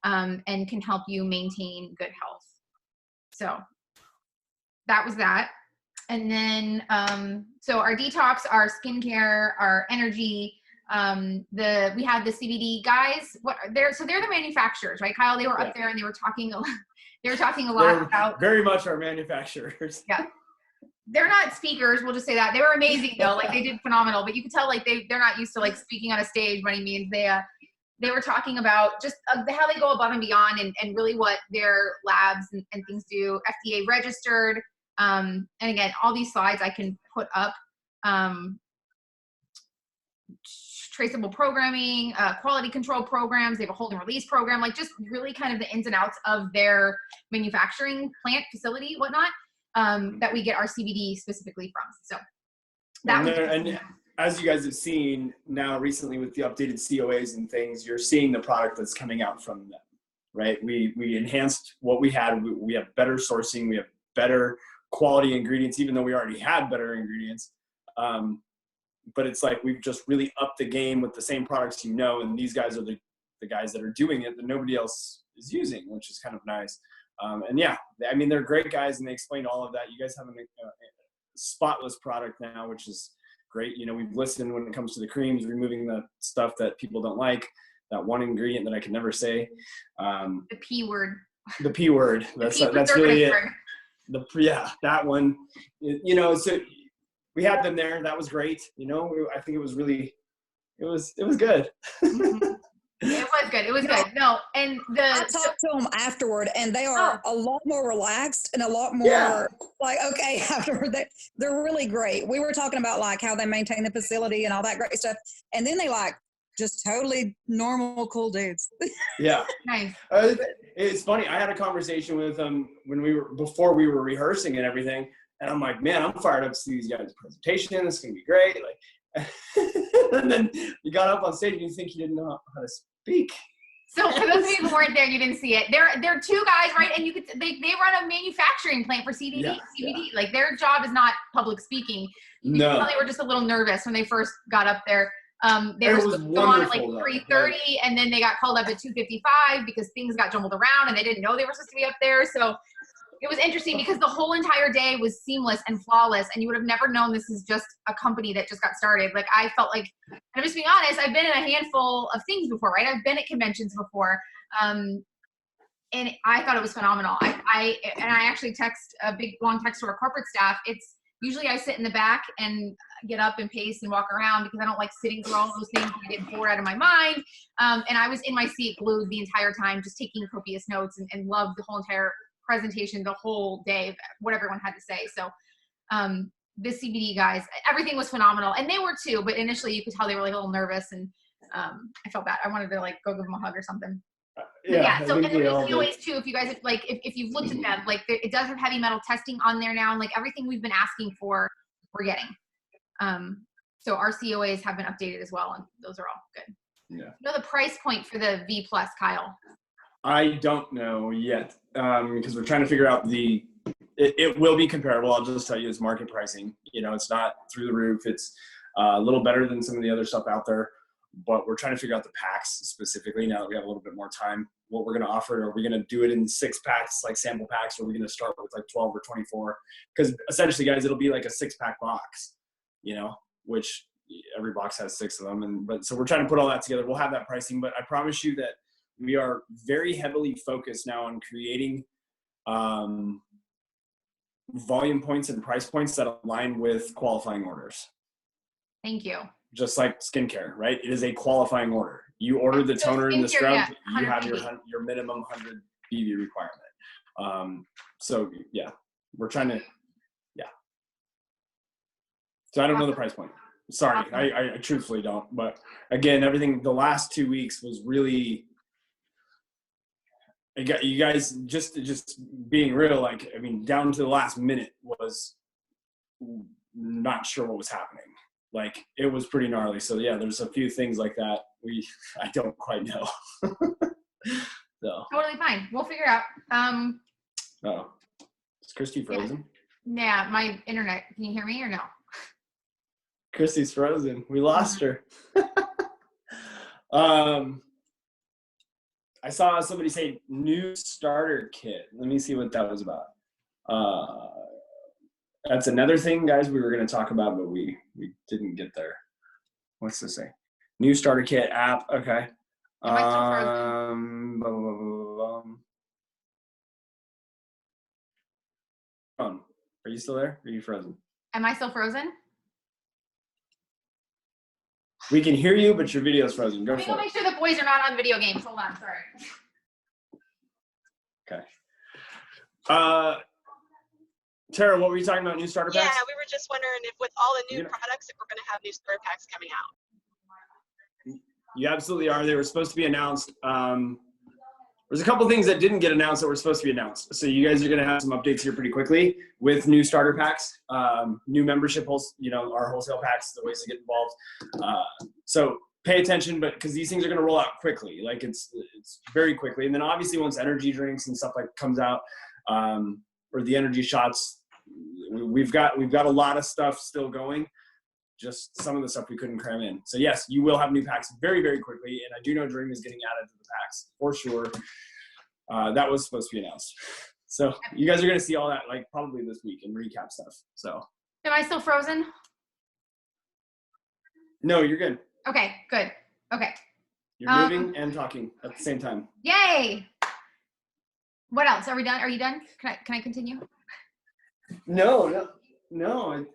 and can help you maintain good health. So that was that. And then, so our detox, our skincare, our energy, we have the CBD guys. They're the manufacturers, right, Kyle? They were up there and they were talking a lot about very much our manufacturers. Yeah. They're not speakers. We'll just say that. They were amazing though. Like they did phenomenal, but you could tell like they're not used to like speaking on a stage by any means. They were talking about just how they go above and beyond and really what their labs and things do. FDA registered. And again, all these slides I can put up. Traceable programming, quality control programs. They have a hold and release program, like just really kind of the ins and outs of their manufacturing plant, facility, whatnot, that we get our CBD specifically from. So and as you guys have seen now recently with the updated COAs and things, you're seeing the product that's coming out from them, right? We enhanced what we had. We have better sourcing. We have better quality ingredients, even though we already had better ingredients. But it's like we've just really upped the game with the same products, and these guys are the guys that are doing it that nobody else is using, which is kind of nice. And yeah, I mean, they're great guys and they explained all of that. You guys have a spotless product now, which is great. We've listened when it comes to the creams, removing the stuff that people don't like, that one ingredient that I can never say. The P word. The P word. That's really it. That one. So we had them there. That was great. I think it was really, it was good. It was good. No, and I talked to them afterward, and they are a lot more relaxed and a lot more like, okay, afterward, they're really great. We were talking about like how they maintain the facility and all that great stuff, and then they like just totally normal, cool dudes. Yeah. Nice. It's funny. I had a conversation with them before we were rehearsing and everything, and I'm like, man, I'm fired up to see these guys' presentation. It's gonna be great. Like, and then you got up on stage and you think you didn't know how to speak. So for those of you who weren't there, you didn't see it. They're two guys, right? And they run a manufacturing plant for CBD. Like their job is not public speaking. No. They were just a little nervous when they first got up there. They were supposed to go on at like 3:30, and then they got called up at 2:55 because things got jumbled around and they didn't know they were supposed to be up there. So it was interesting because the whole entire day was seamless and flawless, and you would have never known this is just a company that just got started. Like I felt like, and I'm just being honest, I've been in a handful of things before, right? I've been at conventions before, and I thought it was phenomenal. I actually text a big long text to our corporate staff. It's usually I sit in the back and get up and pace and walk around because I don't like sitting through all those things. I get bored out of my mind. And I was in my seat glued the entire time, just taking copious notes and loved the whole entire presentation, the whole day, what everyone had to say. So the CBD guys, everything was phenomenal. And they were too, but initially you could tell they were like a little nervous, and I felt bad. I wanted to like go give them a hug or something. So and the COAs too, if you guys like, if you've looked at them, like it does have heavy metal testing on there now, and like everything we've been asking for we're getting. So our COAs have been updated as well, and those are all good. Yeah. You know the price point for the V Plus, Kyle? I don't know yet, because we're trying to figure out it will be comparable. I'll just tell you it's market pricing. You know, it's not through the roof. It's a little better than some of the other stuff out there, but we're trying to figure out the packs specifically now that we have a little bit more time, what we're going to offer. Are we going to do it in 6 packs, like sample packs, or are we going to start with like 12 or 24? Because essentially, guys, it'll be like a 6-pack box, you know, which every box has 6 of them. But so we're trying to put all that together. We'll have that pricing, but I promise you that we are very heavily focused now on creating volume points and price points that align with qualifying orders. Thank you. Just like skincare, right? It is a qualifying order. You order the toner and the scrub, yeah, you have your minimum 100 BV requirement. So yeah, we're trying to, yeah. So I don't know the price point. Sorry, I truthfully don't. But again, everything, the last 2 weeks was really, you guys just being real, like, I mean, down to the last minute was not sure what was happening. Like, it was pretty gnarly. So yeah, there's a few things like that I don't quite know. So Totally fine. We'll figure it out. oh, is Christy frozen? Yeah, my internet. Can you hear me or no? Christy's frozen. We lost her. I saw somebody say new starter kit. Let me see what that was about. That's another thing, guys, we were going to talk about, but we didn't get there. What's this say? New starter kit app. Okay. Am I still frozen? Are you still there? Or are you frozen? Am I still frozen? We can hear you, but your video's frozen. Go Let me for go it. make sure the boys are not on video games. Hold on. Sorry. Okay. Tara, what were you talking about? New starter packs? Yeah, we were just wondering if with all the new products, if we're going to have new starter packs coming out. You absolutely are. They were supposed to be announced. There's a couple things that didn't get announced that were supposed to be announced. So you guys are going to have some updates here pretty quickly with new starter packs, new membership, our wholesale packs, the ways to get involved. So pay attention, but because these things are going to roll out quickly, like it's very quickly. And then obviously once energy drinks and stuff like comes out, or the energy shots, we've got a lot of stuff still going. Just some of the stuff we couldn't cram in. So yes, you will have new packs very, very quickly. And I do know Dream is getting added to the packs for sure. That was supposed to be announced. So you guys are going to see all that like probably this week and recap stuff. So. Am I still frozen? No, you're good. Okay, good. Okay. You're moving and talking at the same time. Yay. What else? Are we done? Are you done? Can I continue? No.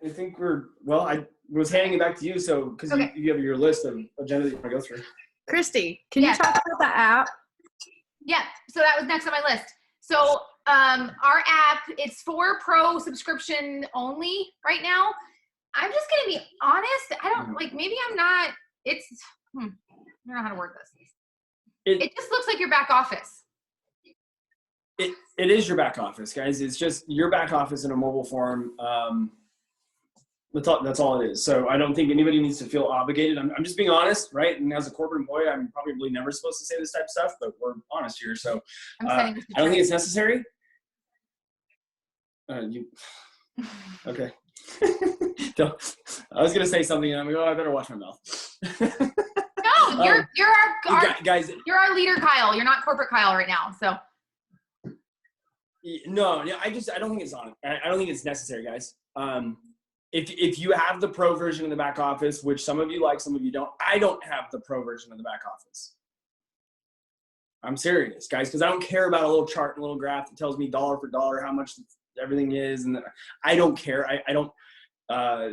I think I was handing it back to you, so because you have your list of agenda that you want to go through. Christy, can you talk about the app? Yeah, so that was next on my list. So our app, it's for pro subscription only right now. I'm just gonna be honest. I don't maybe I'm not. I don't know how to word this. It just looks like your back office. It is your back office, guys. It's just your back office in a mobile form. That's all it is. So I don't think anybody needs to feel obligated. I'm just being honest, right? And as a corporate employee, I'm probably never supposed to say this type of stuff, but we're honest here. So I don't think it's necessary. Okay. I was gonna say something, and I'm like, I better watch my mouth. No, you're our guys. You're our leader, Kyle. You're not corporate Kyle right now. So. No, I don't think it's on. I don't think it's necessary, guys. If you have the pro version in the back office, which some of you like, some of you don't. I don't have the pro version of the back office. I'm serious, guys, because I don't care about a little chart and a little graph that tells me dollar for dollar how much everything is, and I don't care. I don't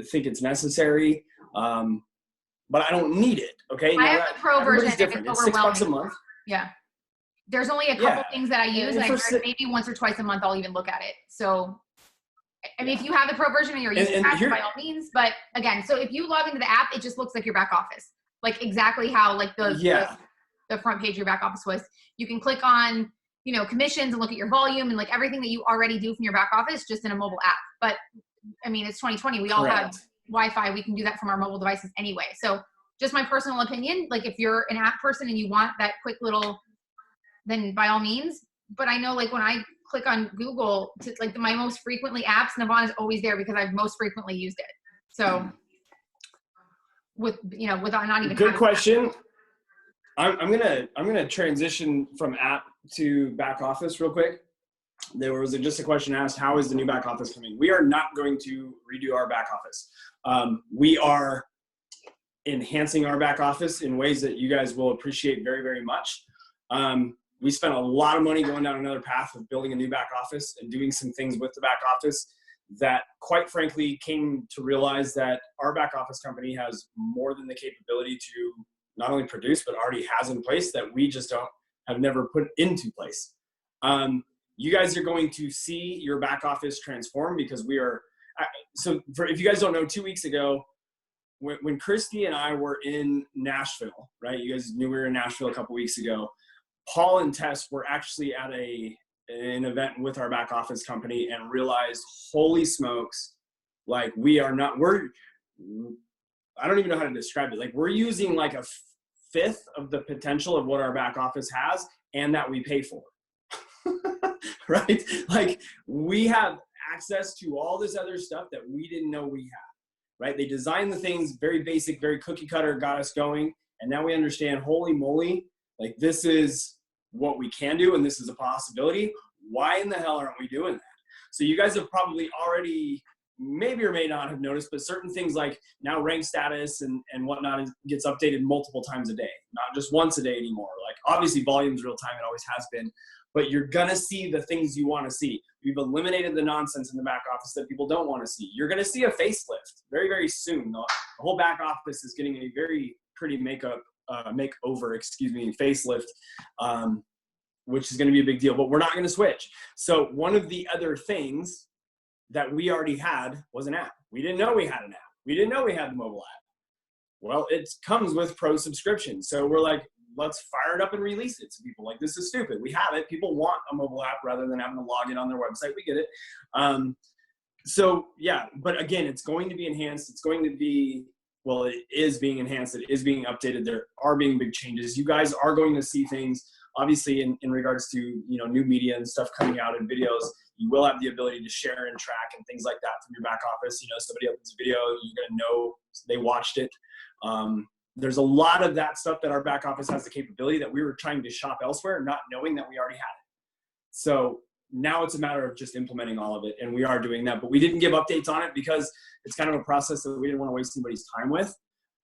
think it's necessary, but I don't need it. Okay, I have the pro version. It's different. It's $6 a month. Yeah. There's only a couple things that I use, and maybe once or twice a month I'll even look at it. So, I mean, if you have the pro version and you're using that, by all means. But again, so if you log into the app, it just looks like your back office, like exactly how like the front page of your back office was. You can click on, commissions and look at your volume and like everything that you already do from your back office just in a mobile app. But I mean, it's 2020. We all have Wi-Fi. We can do that from our mobile devices anyway. So just my personal opinion, like if you're an app person and you want that quick little, then by all means. But I know like when I click on Google to like my most frequently apps, Navan is always there because I've most frequently used it. So without not even good question. I'm gonna transition from app to back office real quick. There was just a question asked, how is the new back office coming? We are not going to redo our back office. We are enhancing our back office in ways that you guys will appreciate very, very much. We spent a lot of money going down another path of building a new back office and doing some things with the back office that quite frankly came to realize that our back office company has more than the capability to not only produce, but already has in place that we just have never put into place. You guys are going to see your back office transform because we are, if you guys don't know, 2 weeks ago, when Christy and I were in Nashville, right? You guys knew we were in Nashville a couple weeks ago. Paul and Tess were actually at an event with our back office company and realized, holy smokes, like I don't even know how to describe it. Like we're using like a fifth of the potential of what our back office has and that we pay for, right? Like we have access to all this other stuff that we didn't know we had, right? They designed the things very basic, very cookie cutter, got us going. And now we understand, holy moly, like this is what we can do and this is a possibility. Why in the hell aren't we doing that? So you guys have probably already maybe or may not have noticed, but certain things like now rank status and whatnot gets updated multiple times a day, not just once a day anymore. Like obviously volume's real time, it always has been, but you're gonna see the things you wanna see. We've eliminated the nonsense in the back office that people don't wanna see. You're gonna see a facelift very, very soon. The whole back office is getting a very pretty facelift, which is gonna be a big deal, but we're not gonna switch. So one of the other things that we already had was an app. We didn't know we had an app. We didn't know we had the mobile app. Well, it comes with pro subscription. So we're like, let's fire it up and release it to people. Like, this is stupid. We have it. People want a mobile app rather than having to log in on their website. We get it. So yeah, but again, it's going to be enhanced. It's going to be, well, it is being enhanced. It is being updated. There are being big changes. You guys are going to see things, obviously, in regards to, new media and stuff coming out in videos. You will have the ability to share and track and things like that from your back office. Somebody opens a video, you're going to know they watched it. There's a lot of that stuff that our back office has the capability that we were trying to shop elsewhere, not knowing that we already had it. So now it's a matter of just implementing all of it, and we are doing that. But we didn't give updates on it because it's kind of a process that we didn't want to waste anybody's time with.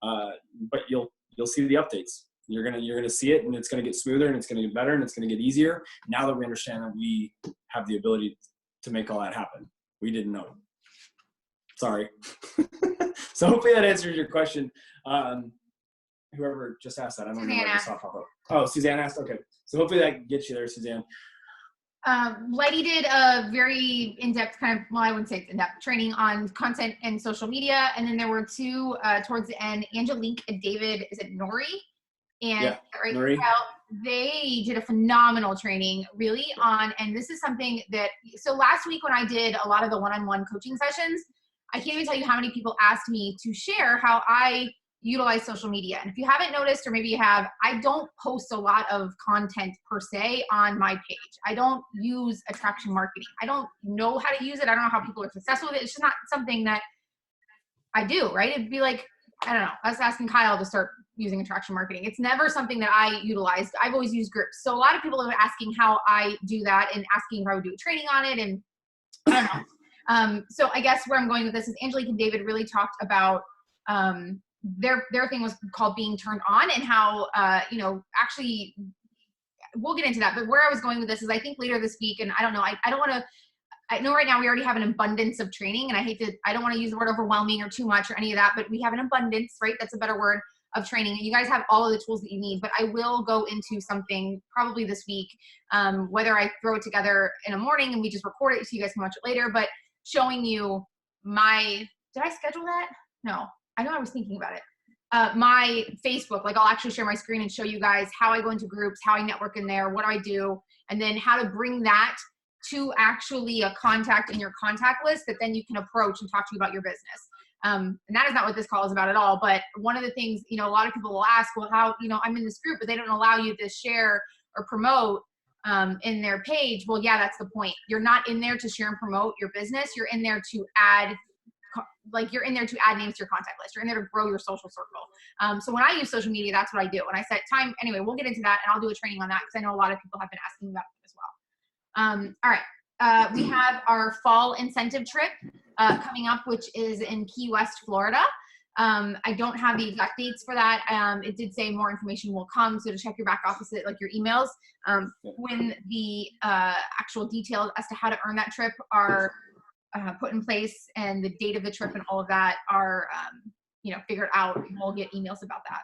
But you'll see the updates. You're gonna see it, and it's gonna get smoother, and it's gonna get better, and it's gonna get easier. Now that we understand that we have the ability to make all that happen, we didn't know. Sorry. So hopefully that answers your question. Whoever just asked that, I don't know why I saw pop up. Oh, Suzanne asked. Okay, so hopefully that gets you there, Suzanne. Letty did a very in-depth kind of, well, I wouldn't say it's in-depth, training on content and social media, and then there were two towards the end, Angelique and David. Is it Nori? And Nori. They did a phenomenal training really on, and this is something that, so last week when I did a lot of the one-on-one coaching sessions, I can't even tell you how many people asked me to share how I utilize social media. And if you haven't noticed, or maybe you have, I don't post a lot of content per se on my page. I don't use attraction marketing. I don't know how to use it. I don't know how people are successful with it. It's just not something that I do, right? It'd be like, I don't know, us asking Kyle to start using attraction marketing. It's never something that I utilized. I've always used groups. So a lot of people are asking how I do that and asking if I would do a training on it. And I don't know. So I guess where I'm going with this is Angelique and David really talked about their thing was called being turned on, and how, actually we'll get into that. But where I was going with this is I think later this week, and I don't know, I don't want to, I know right now we already have an abundance of training, and I don't want to use the word overwhelming or too much or any of that, but we have an abundance, right? That's a better word, of training. And you guys have all of the tools that you need, but I will go into something probably this week, whether I throw it together in a morning and we just record it so you guys can watch it later, but showing you did I schedule that? No, I know I was thinking about it. My Facebook, like I'll actually share my screen and show you guys how I go into groups, how I network in there, what do I do, and then how to bring that to actually a contact in your contact list that then you can approach and talk to you about your business. And that is not what this call is about at all. But one of the things, you know, a lot of people will ask, well, how, you know, I'm in this group, but they don't allow you to share or promote in their page. Well, yeah, that's the point. You're not in there to share and promote your business. You're in there to add, you're in there to add names to your contact list. You're in there to grow your social circle. So when I use social media, that's what I do. When I set time, anyway, we'll get into that and I'll do a training on that because I know a lot of people have been asking about it as well. All right. We have our fall incentive trip coming up, which is in Key West, Florida. I don't have the exact dates for that. It did say more information will come, so to check your back office, like your emails, when the actual details as to how to earn that trip are put in place and the date of the trip and all of that are, you know, figured out. We'll get emails about that.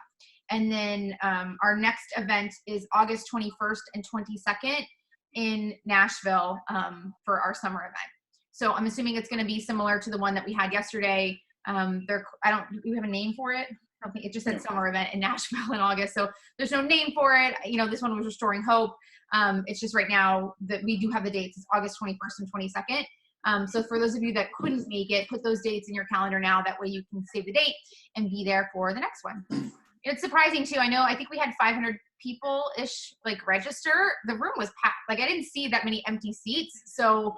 And then our next event is August 21st and 22nd in Nashville for our summer event. So I'm assuming it's going to be similar to the one that we had yesterday. Do we have a name for it? I don't think it just said summer event in Nashville in August. So there's no name for it. You know, this one was Restoring Hope. It's just right now that we do have the dates. It's August 21st and 22nd. So for those of you that couldn't make it, put those dates in your calendar now. That way you can save the date and be there for the next one. It's surprising too. I think we had 500 people-ish register. The room was packed. I didn't see that many empty seats. So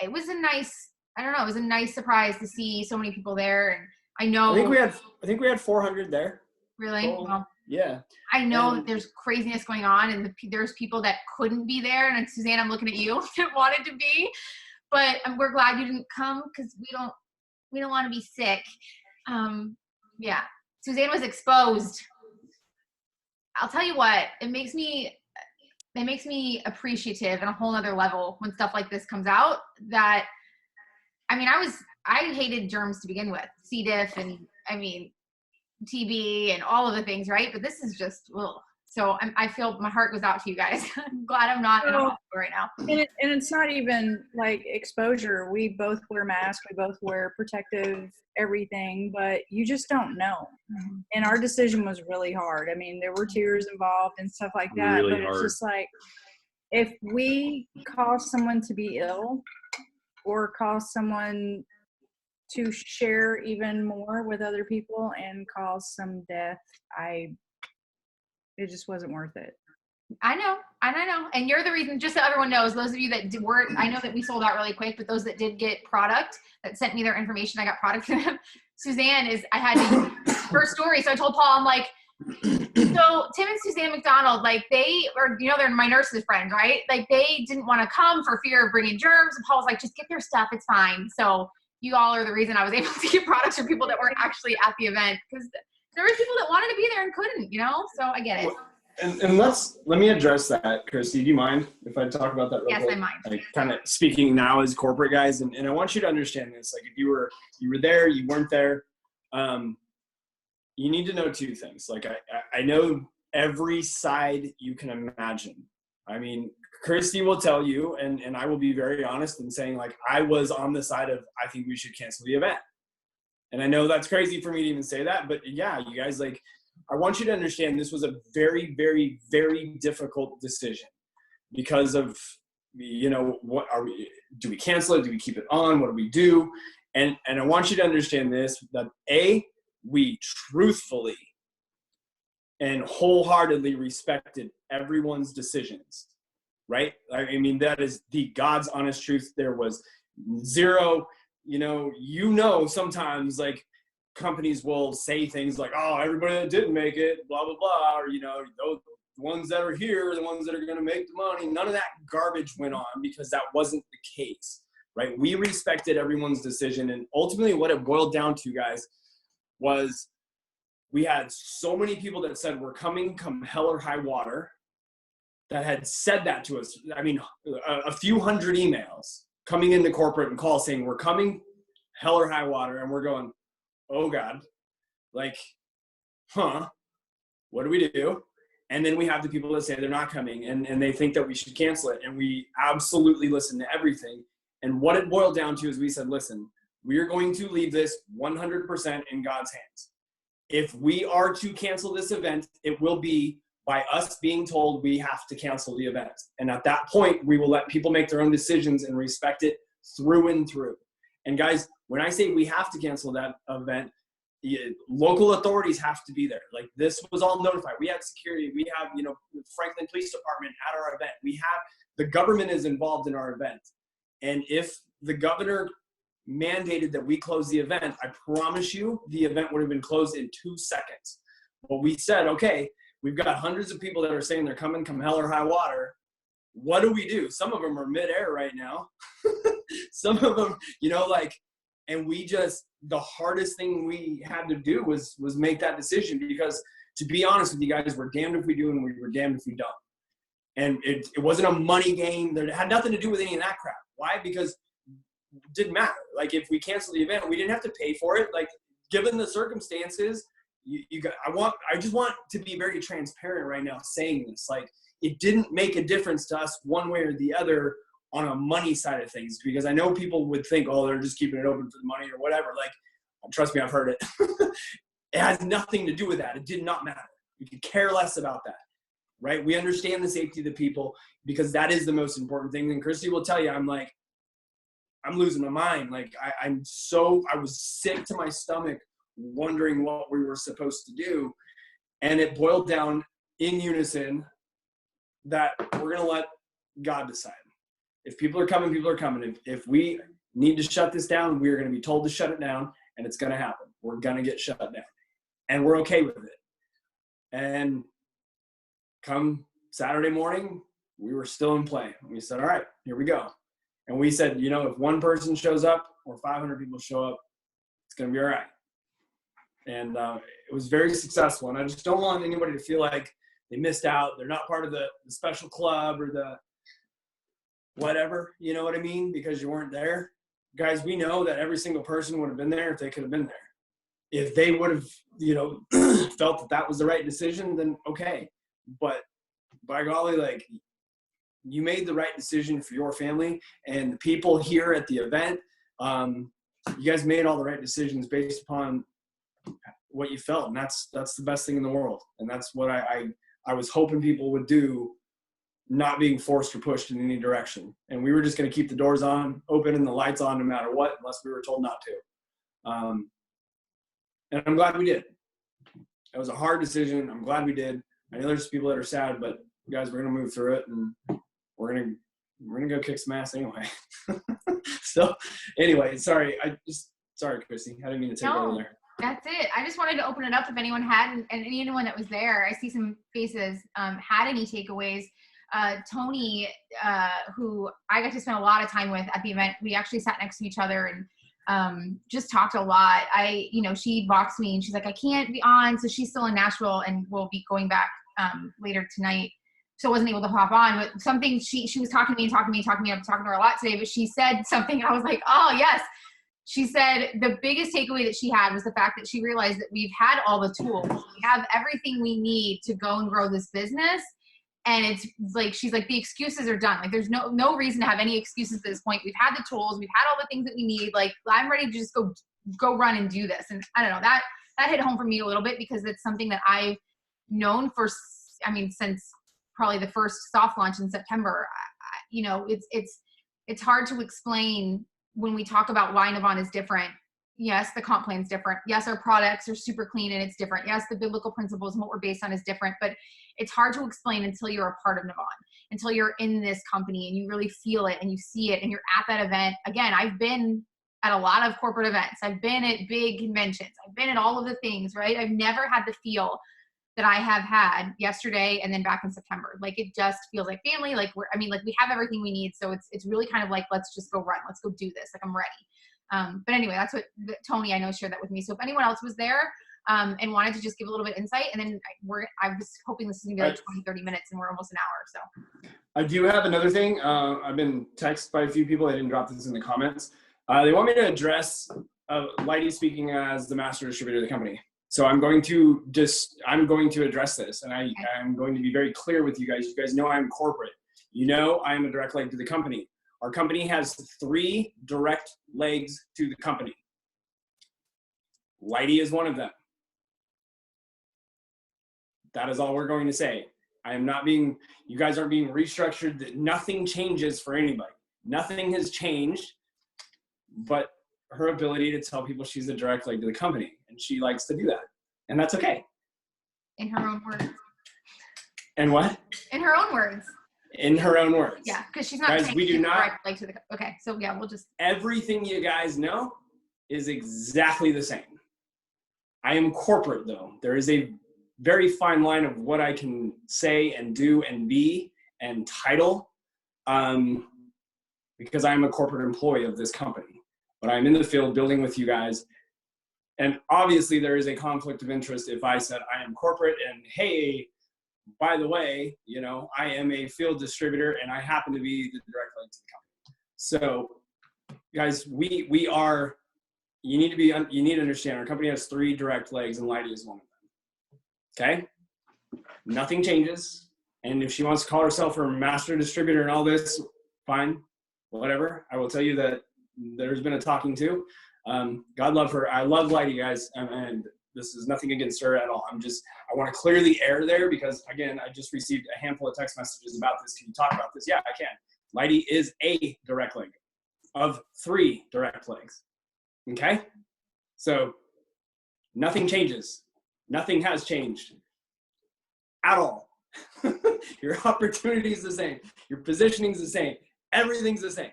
it was a nice, it was a nice surprise to see so many people there. And I know. I think we had 400 there. Really? So, well, yeah. I know that there's craziness going on, and there's people that couldn't be there. And Suzanne, I'm looking at you that wanted to be, but we're glad you didn't come because we don't want to be sick. Yeah. Suzanne was exposed. I'll tell you what, it makes me appreciative on a whole nother level when stuff like this comes out. That, I hated germs to begin with, C. diff and TB and all of the things, right? But this is just, ugh. So I feel my heart goes out to you guys. I'm glad I'm not in a hospital right now. And it's not even exposure. We both wear masks. We both wear protective everything, but you just don't know. Mm-hmm. And our decision was really hard. There were tears involved and stuff like that. Really but hard. It's just if we cause someone to be ill or cause someone to share even more with other people and cause some death, it just wasn't worth it. I know. And you're the reason, just so everyone knows, those of you that weren't, I know that we sold out really quick, but those that did get product, that sent me their information, I got product for them. Suzanne I had her story. So I told Paul, I'm like, so Tim and Suzanne McDonald, they are, they're my nurse's friends, right? They didn't want to come for fear of bringing germs. And Paul's like, just get their stuff. It's fine. So you all are the reason I was able to get products from people that weren't actually at the event, because there were people that wanted to be there and couldn't, so I get it. And let me address that, Christy. Do you mind if I talk about that real quick? Yes, I mind. Kind of speaking now as corporate guys, and I want you to understand this. If you were there, you weren't there, you need to know two things. I know every side you can imagine. Christy will tell you, and I will be very honest in saying, I was on the side of, I think we should cancel the event. And I know that's crazy for me to even say that, but yeah, you guys, I want you to understand this was a very, very, very difficult decision because of, what do we cancel it? Do we keep it on? What do we do? And I want you to understand this, that we truthfully and wholeheartedly respected everyone's decisions, right? That is the God's honest truth. There was zero, sometimes companies will say things like, oh, everybody that didn't make it, blah, blah, blah, or, those ones that are here, the ones that are going to make the money. None of that garbage went on because that wasn't the case, right? We respected everyone's decision. And ultimately what it boiled down to, guys, was we had so many people that said, we're coming come hell or high water, that had said that to us. A few hundred emails coming into corporate and calls saying, we're coming hell or high water. And we're going, oh God, what do we do? And then we have the people that say they're not coming and they think that we should cancel it. And we absolutely listen to everything. And what it boiled down to is we said, listen, we are going to leave this 100% in God's hands. If we are to cancel this event, it will be by us being told we have to cancel the event. And at that point, we will let people make their own decisions and respect it through and through. And guys, when I say we have to cancel that event, local authorities have to be there. Like, this was all notified. We had security. We have, you know, Franklin Police Department at our event. We have, the government is involved in our event. And if the governor mandated that we close the event, I promise you the event would have been closed in 2 seconds. But we said, okay, we've got hundreds of people that are saying they're coming, come hell or high water. What do? Some of them are midair right now. Some of them, you know, like, and we just, the hardest thing we had to do was make that decision, because to be honest with you guys, we're damned if we do and we're damned if we don't. And it wasn't a money game. It had nothing to do with any of that crap. Why? Because it didn't matter. Like, if we canceled the event, we didn't have to pay for it. Like, given the circumstances, I just want to be very transparent right now saying this. Like, it didn't make a difference to us one way or the other on a money side of things, because I know people would think, oh, they're just keeping it open for the money or whatever. Like, trust me, I've heard it. It has nothing to do with that. It did not matter. We could care less about that, right? We understand the safety of the people, because that is the most important thing. And Christy will tell you, I'm losing my mind. Like, I was sick to my stomach wondering what we were supposed to do. And it boiled down in unison that we're going to let God decide. If people are coming, people are coming. If we need to shut this down, we're going to be told to shut it down, and it's going to happen. We're going to get shut down, and we're okay with it. And come Saturday morning, we were still in play. We said, all right, here we go. And we said, you know, if one person shows up or 500 people show up, it's going to be all right. And it was very successful. And I just don't want anybody to feel like they missed out. They're not part of the special club or the whatever, you know what I mean? Because you weren't there. Guys, we know that every single person would have been there if they could have been there. If they would have, you know, felt that was the right decision, then okay. But by golly, like, you made the right decision for your family and the people here at the event. You guys made all the right decisions based upon what you felt, and that's the best thing in the world. And that's what I was hoping people would do, not being forced or pushed in any direction. And we were just going to keep the doors open and the lights on no matter what, unless we were told not to. And I'm glad we did. It was a hard decision. I'm glad we did. I know there's people that are sad, but guys, we're going to move through it, and we're going to go kick some ass anyway. So anyway, sorry, Christy. I didn't mean to take over there. That's it. I just wanted to open it up if anyone had, and anyone that was there, I see some faces, had any takeaways. Tony, who I got to spend a lot of time with at the event, we actually sat next to each other and just talked a lot. She boxed me and she's like, I can't be on. So she's still in Nashville and we'll be going back later tonight. So I wasn't able to hop on, but something she was talking to me. I'm talking to her a lot today, but she said something. I was like, oh yes. She said the biggest takeaway that she had was the fact that she realized that we've had all the tools. We have everything we need to go and grow this business. And it's like, she's like, the excuses are done. Like, there's no reason to have any excuses at this point. We've had the tools. We've had all the things that we need. Like, I'm ready to just go run and do this. And I don't know, that hit home for me a little bit, because it's something that I've known since probably the first soft launch in September. It's hard to explain when we talk about why Navan is different. Yes, the comp plan is different. Yes, our products are super clean and it's different. Yes, the biblical principles and what we're based on is different, but it's hard to explain until you're a part of Navan, until you're in this company and you really feel it and you see it and you're at that event. Again, I've been at a lot of corporate events. I've been at big conventions. I've been at all of the things, right? I've never had the feel that I have had yesterday and then back in September. Like, it just feels like family. Like, we have everything we need. So it's really kind of like, let's just go run. Let's go do this. Like, I'm ready. But anyway, that's what Tony, I know, shared that with me. So if anyone else was there and wanted to just give a little bit of insight, and then I was hoping this is gonna be like 20, 30 minutes, and we're almost an hour. So I do have another thing. I've been texted by a few people. I didn't drop this in the comments. They want me to address Lighty speaking as the master distributor of the company. So I'm going to address this, and I'm going to be very clear with you guys. You guys know I'm corporate. You know I am a direct leg to the company. Our company has 3 direct legs to the company. Lighty is one of them. That is all we're going to say. You guys aren't being restructured. Nothing changes for anybody. Nothing has changed, but her ability to tell people she's a direct leg to the company, and she likes to do that, and that's okay. In her own words. And what? In her own words. In her own words. Yeah, because she's not guys, saying we do not direct leg to the. Okay, so yeah, we'll just. Everything you guys know is exactly the same. I am corporate, though. There is a very fine line of what I can say and do and be and title, because I'm a corporate employee of this company. But I'm in the field building with you guys. And obviously there is a conflict of interest if I said I am corporate and, hey, by the way, you know, I am a field distributor and I happen to be the direct leg to the company. So guys, we are, you need to understand our company has 3 direct legs and Lighty is one of them. Okay? Nothing changes. And if she wants to call herself her master distributor and all this, fine, whatever. I will tell you that there's been a talking to. God love her. I love Lighty, guys. And this is nothing against her at all. I want to clear the air there because, again, I just received a handful of text messages about this. Can you talk about this? Yeah, I can. Lighty is a direct leg of 3 direct legs. Okay? So nothing changes. Nothing has changed at all. Your opportunity is the same. Your positioning is the same. Everything's the same.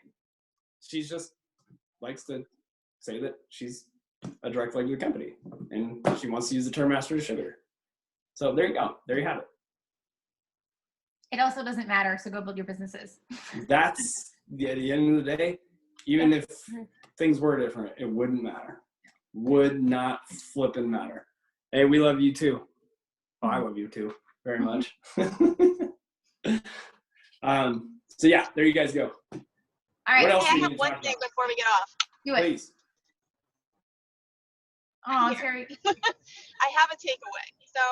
She's just likes to say that she's a direct leg to the company, and she wants to use the term master distributor. So there you go. There you have it. It also doesn't matter, so go build your businesses. That's at the end of the day, even if things were different, it wouldn't matter. Would not flipping matter. Hey, we love you too. Oh, I love you too very much. So yeah, there you guys go. All right. What else Hey, do I you have need to one talk thing about? before we get off. Do it. Please. Oh, Terry. I have a takeaway. So,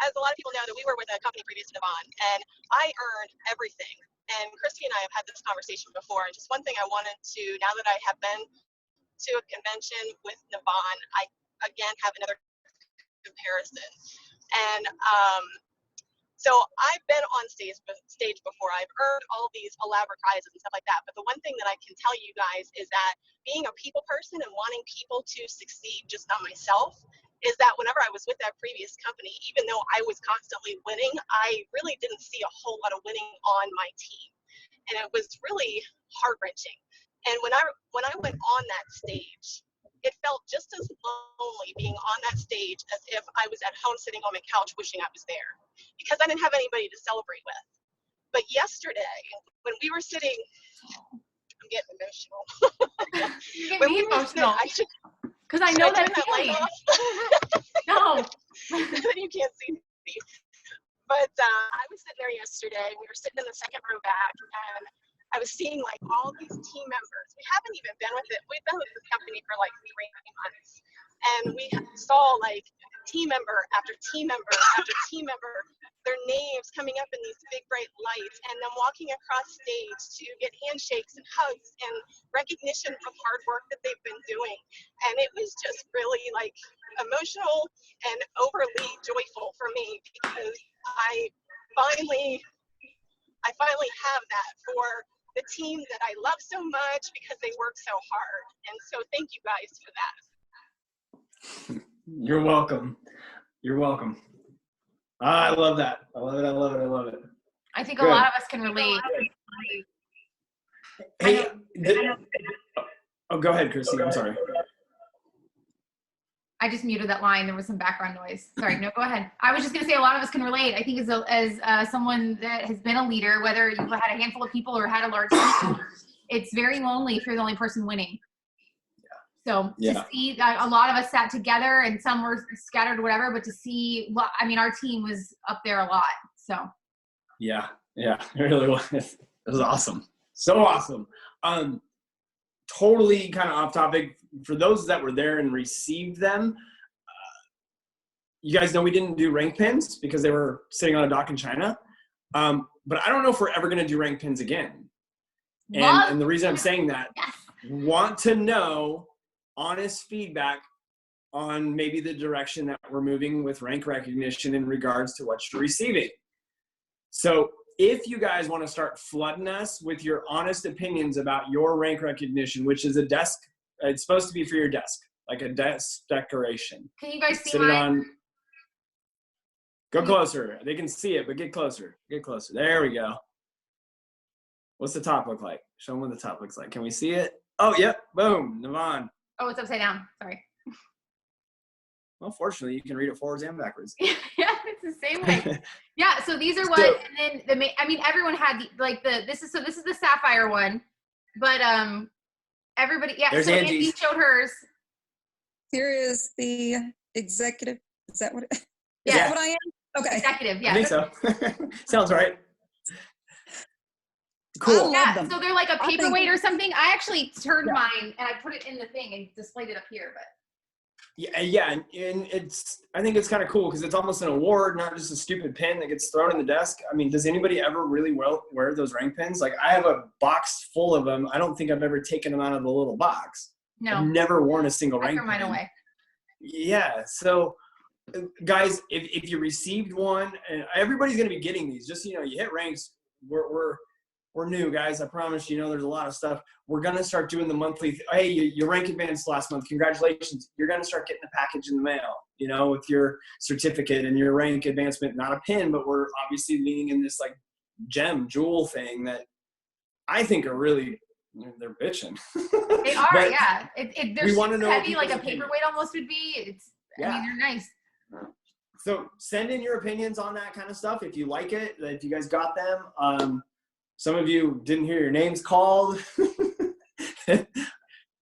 as a lot of people know, that we were with a company previous to Navan, and I earned everything. And Christy and I have had this conversation before. And just one thing I wanted to, now that I have been to a convention with Navan, I again have another comparison. And so I've been on stage before. I've earned all these elaborate prizes and stuff like that. But the one thing that I can tell you guys is that being a people person and wanting people to succeed, just not myself, is that whenever I was with that previous company, even though I was constantly winning, I really didn't see a whole lot of winning on my team. And it was really heart-wrenching. And when I went on that stage, it felt just as lonely being on that stage as if I was at home sitting on my couch wishing I was there, because I didn't have anybody to celebrate with. But yesterday, when we were sitting, I'm getting emotional. You get me emotional. Because I know that feeling. No. You can't see me. But I was sitting there yesterday. We were sitting in the second row back, and I was seeing like all these team members. We haven't even been with it. We've been with this company for like 3 months. And we saw like team member after team member after team member, their names coming up in these big bright lights, and them walking across stage to get handshakes and hugs and recognition of hard work that they've been doing. And it was just really like emotional and overly joyful for me, because I finally have that for the team that I love so much, because they work so hard. And so thank you guys for that. You're welcome. You're welcome. I love that. I love it. I love it. I love it. I think a lot of us can relate. Hey, oh, go ahead, Christy. I'm sorry. I just muted that line. There was some background noise. Sorry. No, go ahead. I was just going to say a lot of us can relate. I think as someone that has been a leader, whether you've had a handful of people or had a large team, it's very lonely if you're the only person winning. So to see a lot of us sat together and some were scattered or whatever, but to see, our team was up there a lot. So. Yeah, it really was. It was awesome. So awesome. Totally kind of off topic. For those that were there and received them, you guys know we didn't do rank pins because they were sitting on a dock in China. But I don't know if we're ever going to do rank pins again. And the reason I'm saying that, want to know honest feedback on maybe the direction that we're moving with rank recognition in regards to what you're receiving. So if you guys want to start flooding us with your honest opinions about your rank recognition, which is a desk, it's supposed to be for your desk, like a desk decoration. Can you guys see Sit it mine? on. Go closer. They can see it, but get closer. Get closer. There we go. What's the top look like? Show them what the top looks like. Can we see it? Oh, yep. Boom. Navan. Oh, it's upside down. Sorry. Well, fortunately, you can read it forwards and backwards. Yeah, it's the same way. Yeah, so these are what, and then I mean, everyone had this is the sapphire one, but everybody, yeah. There's so Angie's. Angie showed hers. Here is the executive. Is that what? Yeah. Is that what I am? Okay. Executive, yeah. I think so. Sounds right. Cool. Yeah, them. so they're like a I think- paperweight or something. I actually turned Yeah. mine and I put it in the thing and displayed it up here, but. Yeah, and I think it's kind of cool because it's almost an award, not just a stupid pin that gets thrown in the desk. I mean, does anybody ever really wear those rank pins? Like, I have a box full of them. I don't think I've ever taken them out of the little box. No. I've never worn a single I rank threw mine pin. away. Yeah, so guys, if you received one, and everybody's going to be getting these, just so you know, you hit ranks, we're new, guys. I promise you know there's a lot of stuff. We're going to start doing the monthly. Hey, your rank advanced last month. Congratulations. You're going to start getting a package in the mail, you know, with your certificate and your rank advancement. Not a pin, but we're obviously leaning in this like jewel thing that I think are really, they're bitching. They are, But yeah. They're we wanna super know what heavy, like a people's opinion. paperweight almost would be. I mean, they're nice. So send in your opinions on that kind of stuff. If you like it, if you guys got them. Some of you didn't hear your names called.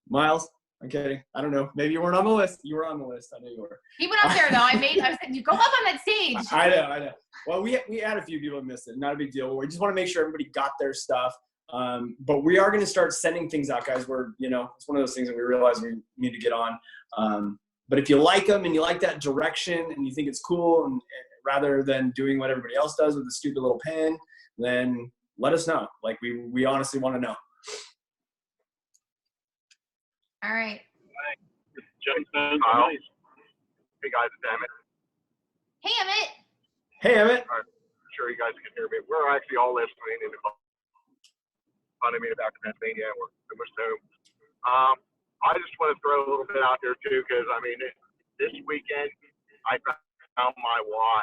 Miles, I'm kidding. I don't know. Maybe you weren't on the list. You were on the list. I know you were. He went up there though. I said, you go up on that stage. I know. Well, we had a few people that missed it. Not a big deal. We just want to make sure everybody got their stuff. But we are going to start sending things out, guys. It's one of those things that we realize we need to get on. But if you like them and you like that direction and you think it's cool, and rather than doing what everybody else does with a stupid little pen, then let us know. Like we honestly want to know. All right. Jason, hey guys, it's Emmett. Hey, Emmett. Hey, Emmett. I'm sure you guys can hear me. We're actually all listening in the back to Pennsylvania, and we're almost home. I just want to throw a little bit out there too, because I mean, this weekend I found my why.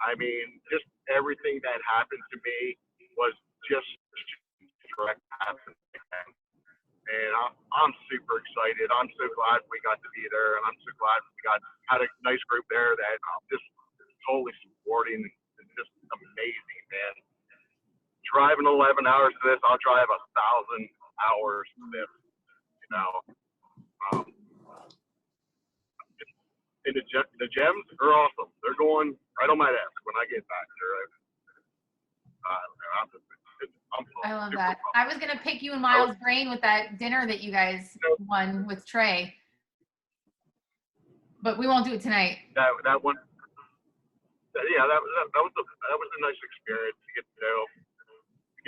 I mean, just everything that happened to me was just direct happened. And I'm super excited. I'm so glad we got to be there, and I'm so glad we had a nice group there that I'm just totally supporting. It's just amazing, man. Driving 11 hours to this, I'll drive 1,000 hours to this. You know, and the gems are awesome. They're going right on my desk when I get back there. I love that. I was going to pick you and Miles' brain with that dinner that you guys won with Trey. But we won't do it tonight. That one, yeah, that was a nice experience to get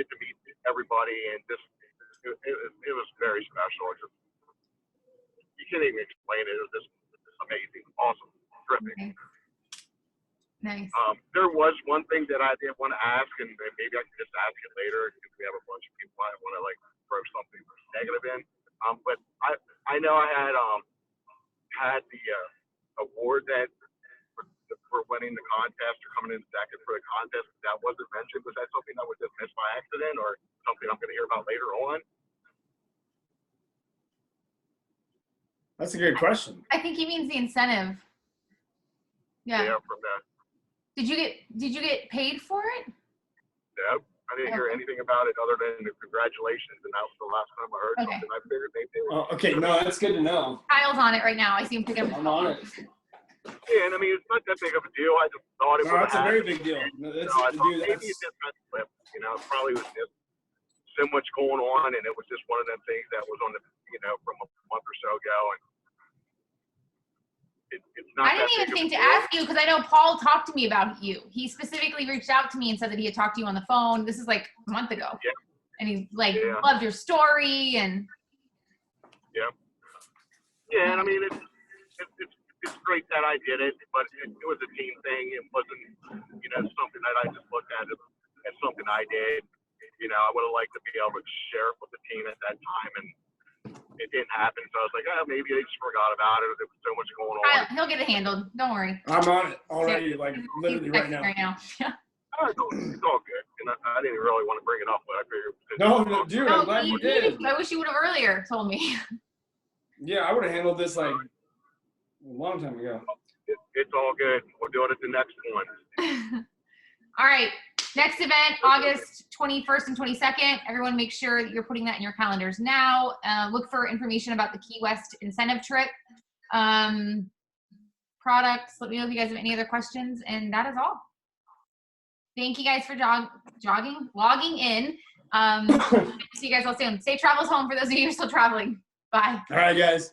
to meet everybody, and just it was very special. You can't even explain it. It was just amazing, awesome, terrific. Okay. Nice. There was one thing that I did want to ask, and maybe I can just ask it later because we have a bunch of people I want to like throw something negative in. But I know I had the award that for winning the contest or coming in second for the contest. That wasn't mentioned. Was that something that was just missed by accident, or something I'm going to hear about later on? That's a good question. I think he means the incentive. Yeah. Yeah, from that. Did you get paid for it? Yeah, I didn't hear anything about it other than the congratulations, and that was the last time I heard something. I figured maybe they were. Okay, no, that's good to know. Kyle's on it right now. I see him picking up. I'm on it. Yeah, and I mean, it's not that big of a deal. I just thought it was. That's a very big deal. I thought maybe it just got flipped. You know, it probably was just so much going on, and it was just one of them things that was on the, from a month or so ago, and it's not. I didn't even think to ask you because I know Paul talked to me about you. He specifically reached out to me and said that he had talked to you on the phone. This is like a month ago. Yeah. And he loved your story and. Yeah. Yeah, and I mean it's it's great that I did it, but it was a team thing. It wasn't, something that I just looked at as something I did. I would have liked to be able to share it with the team at that time, and it didn't happen. So I was like, oh, maybe they just forgot about it. There was so much going on. He'll get it handled. Don't worry. I'm on it already, literally right now. Right now. It's all good. And I didn't really want to bring it up, but I figured. No, dude, I'm glad you did. I wish you would have earlier told me. Yeah, I would have handled this like a long time ago. It's all good. We'll do it at the next one. All right. Next event, August 21st and 22nd. Everyone make sure that you're putting that in your calendars now. Look for information about the Key West incentive trip. Products. Let me know if you guys have any other questions. And that is all. Thank you guys for logging in. See you guys all soon. Safe travels home for those of you who are still traveling. Bye. All right, guys.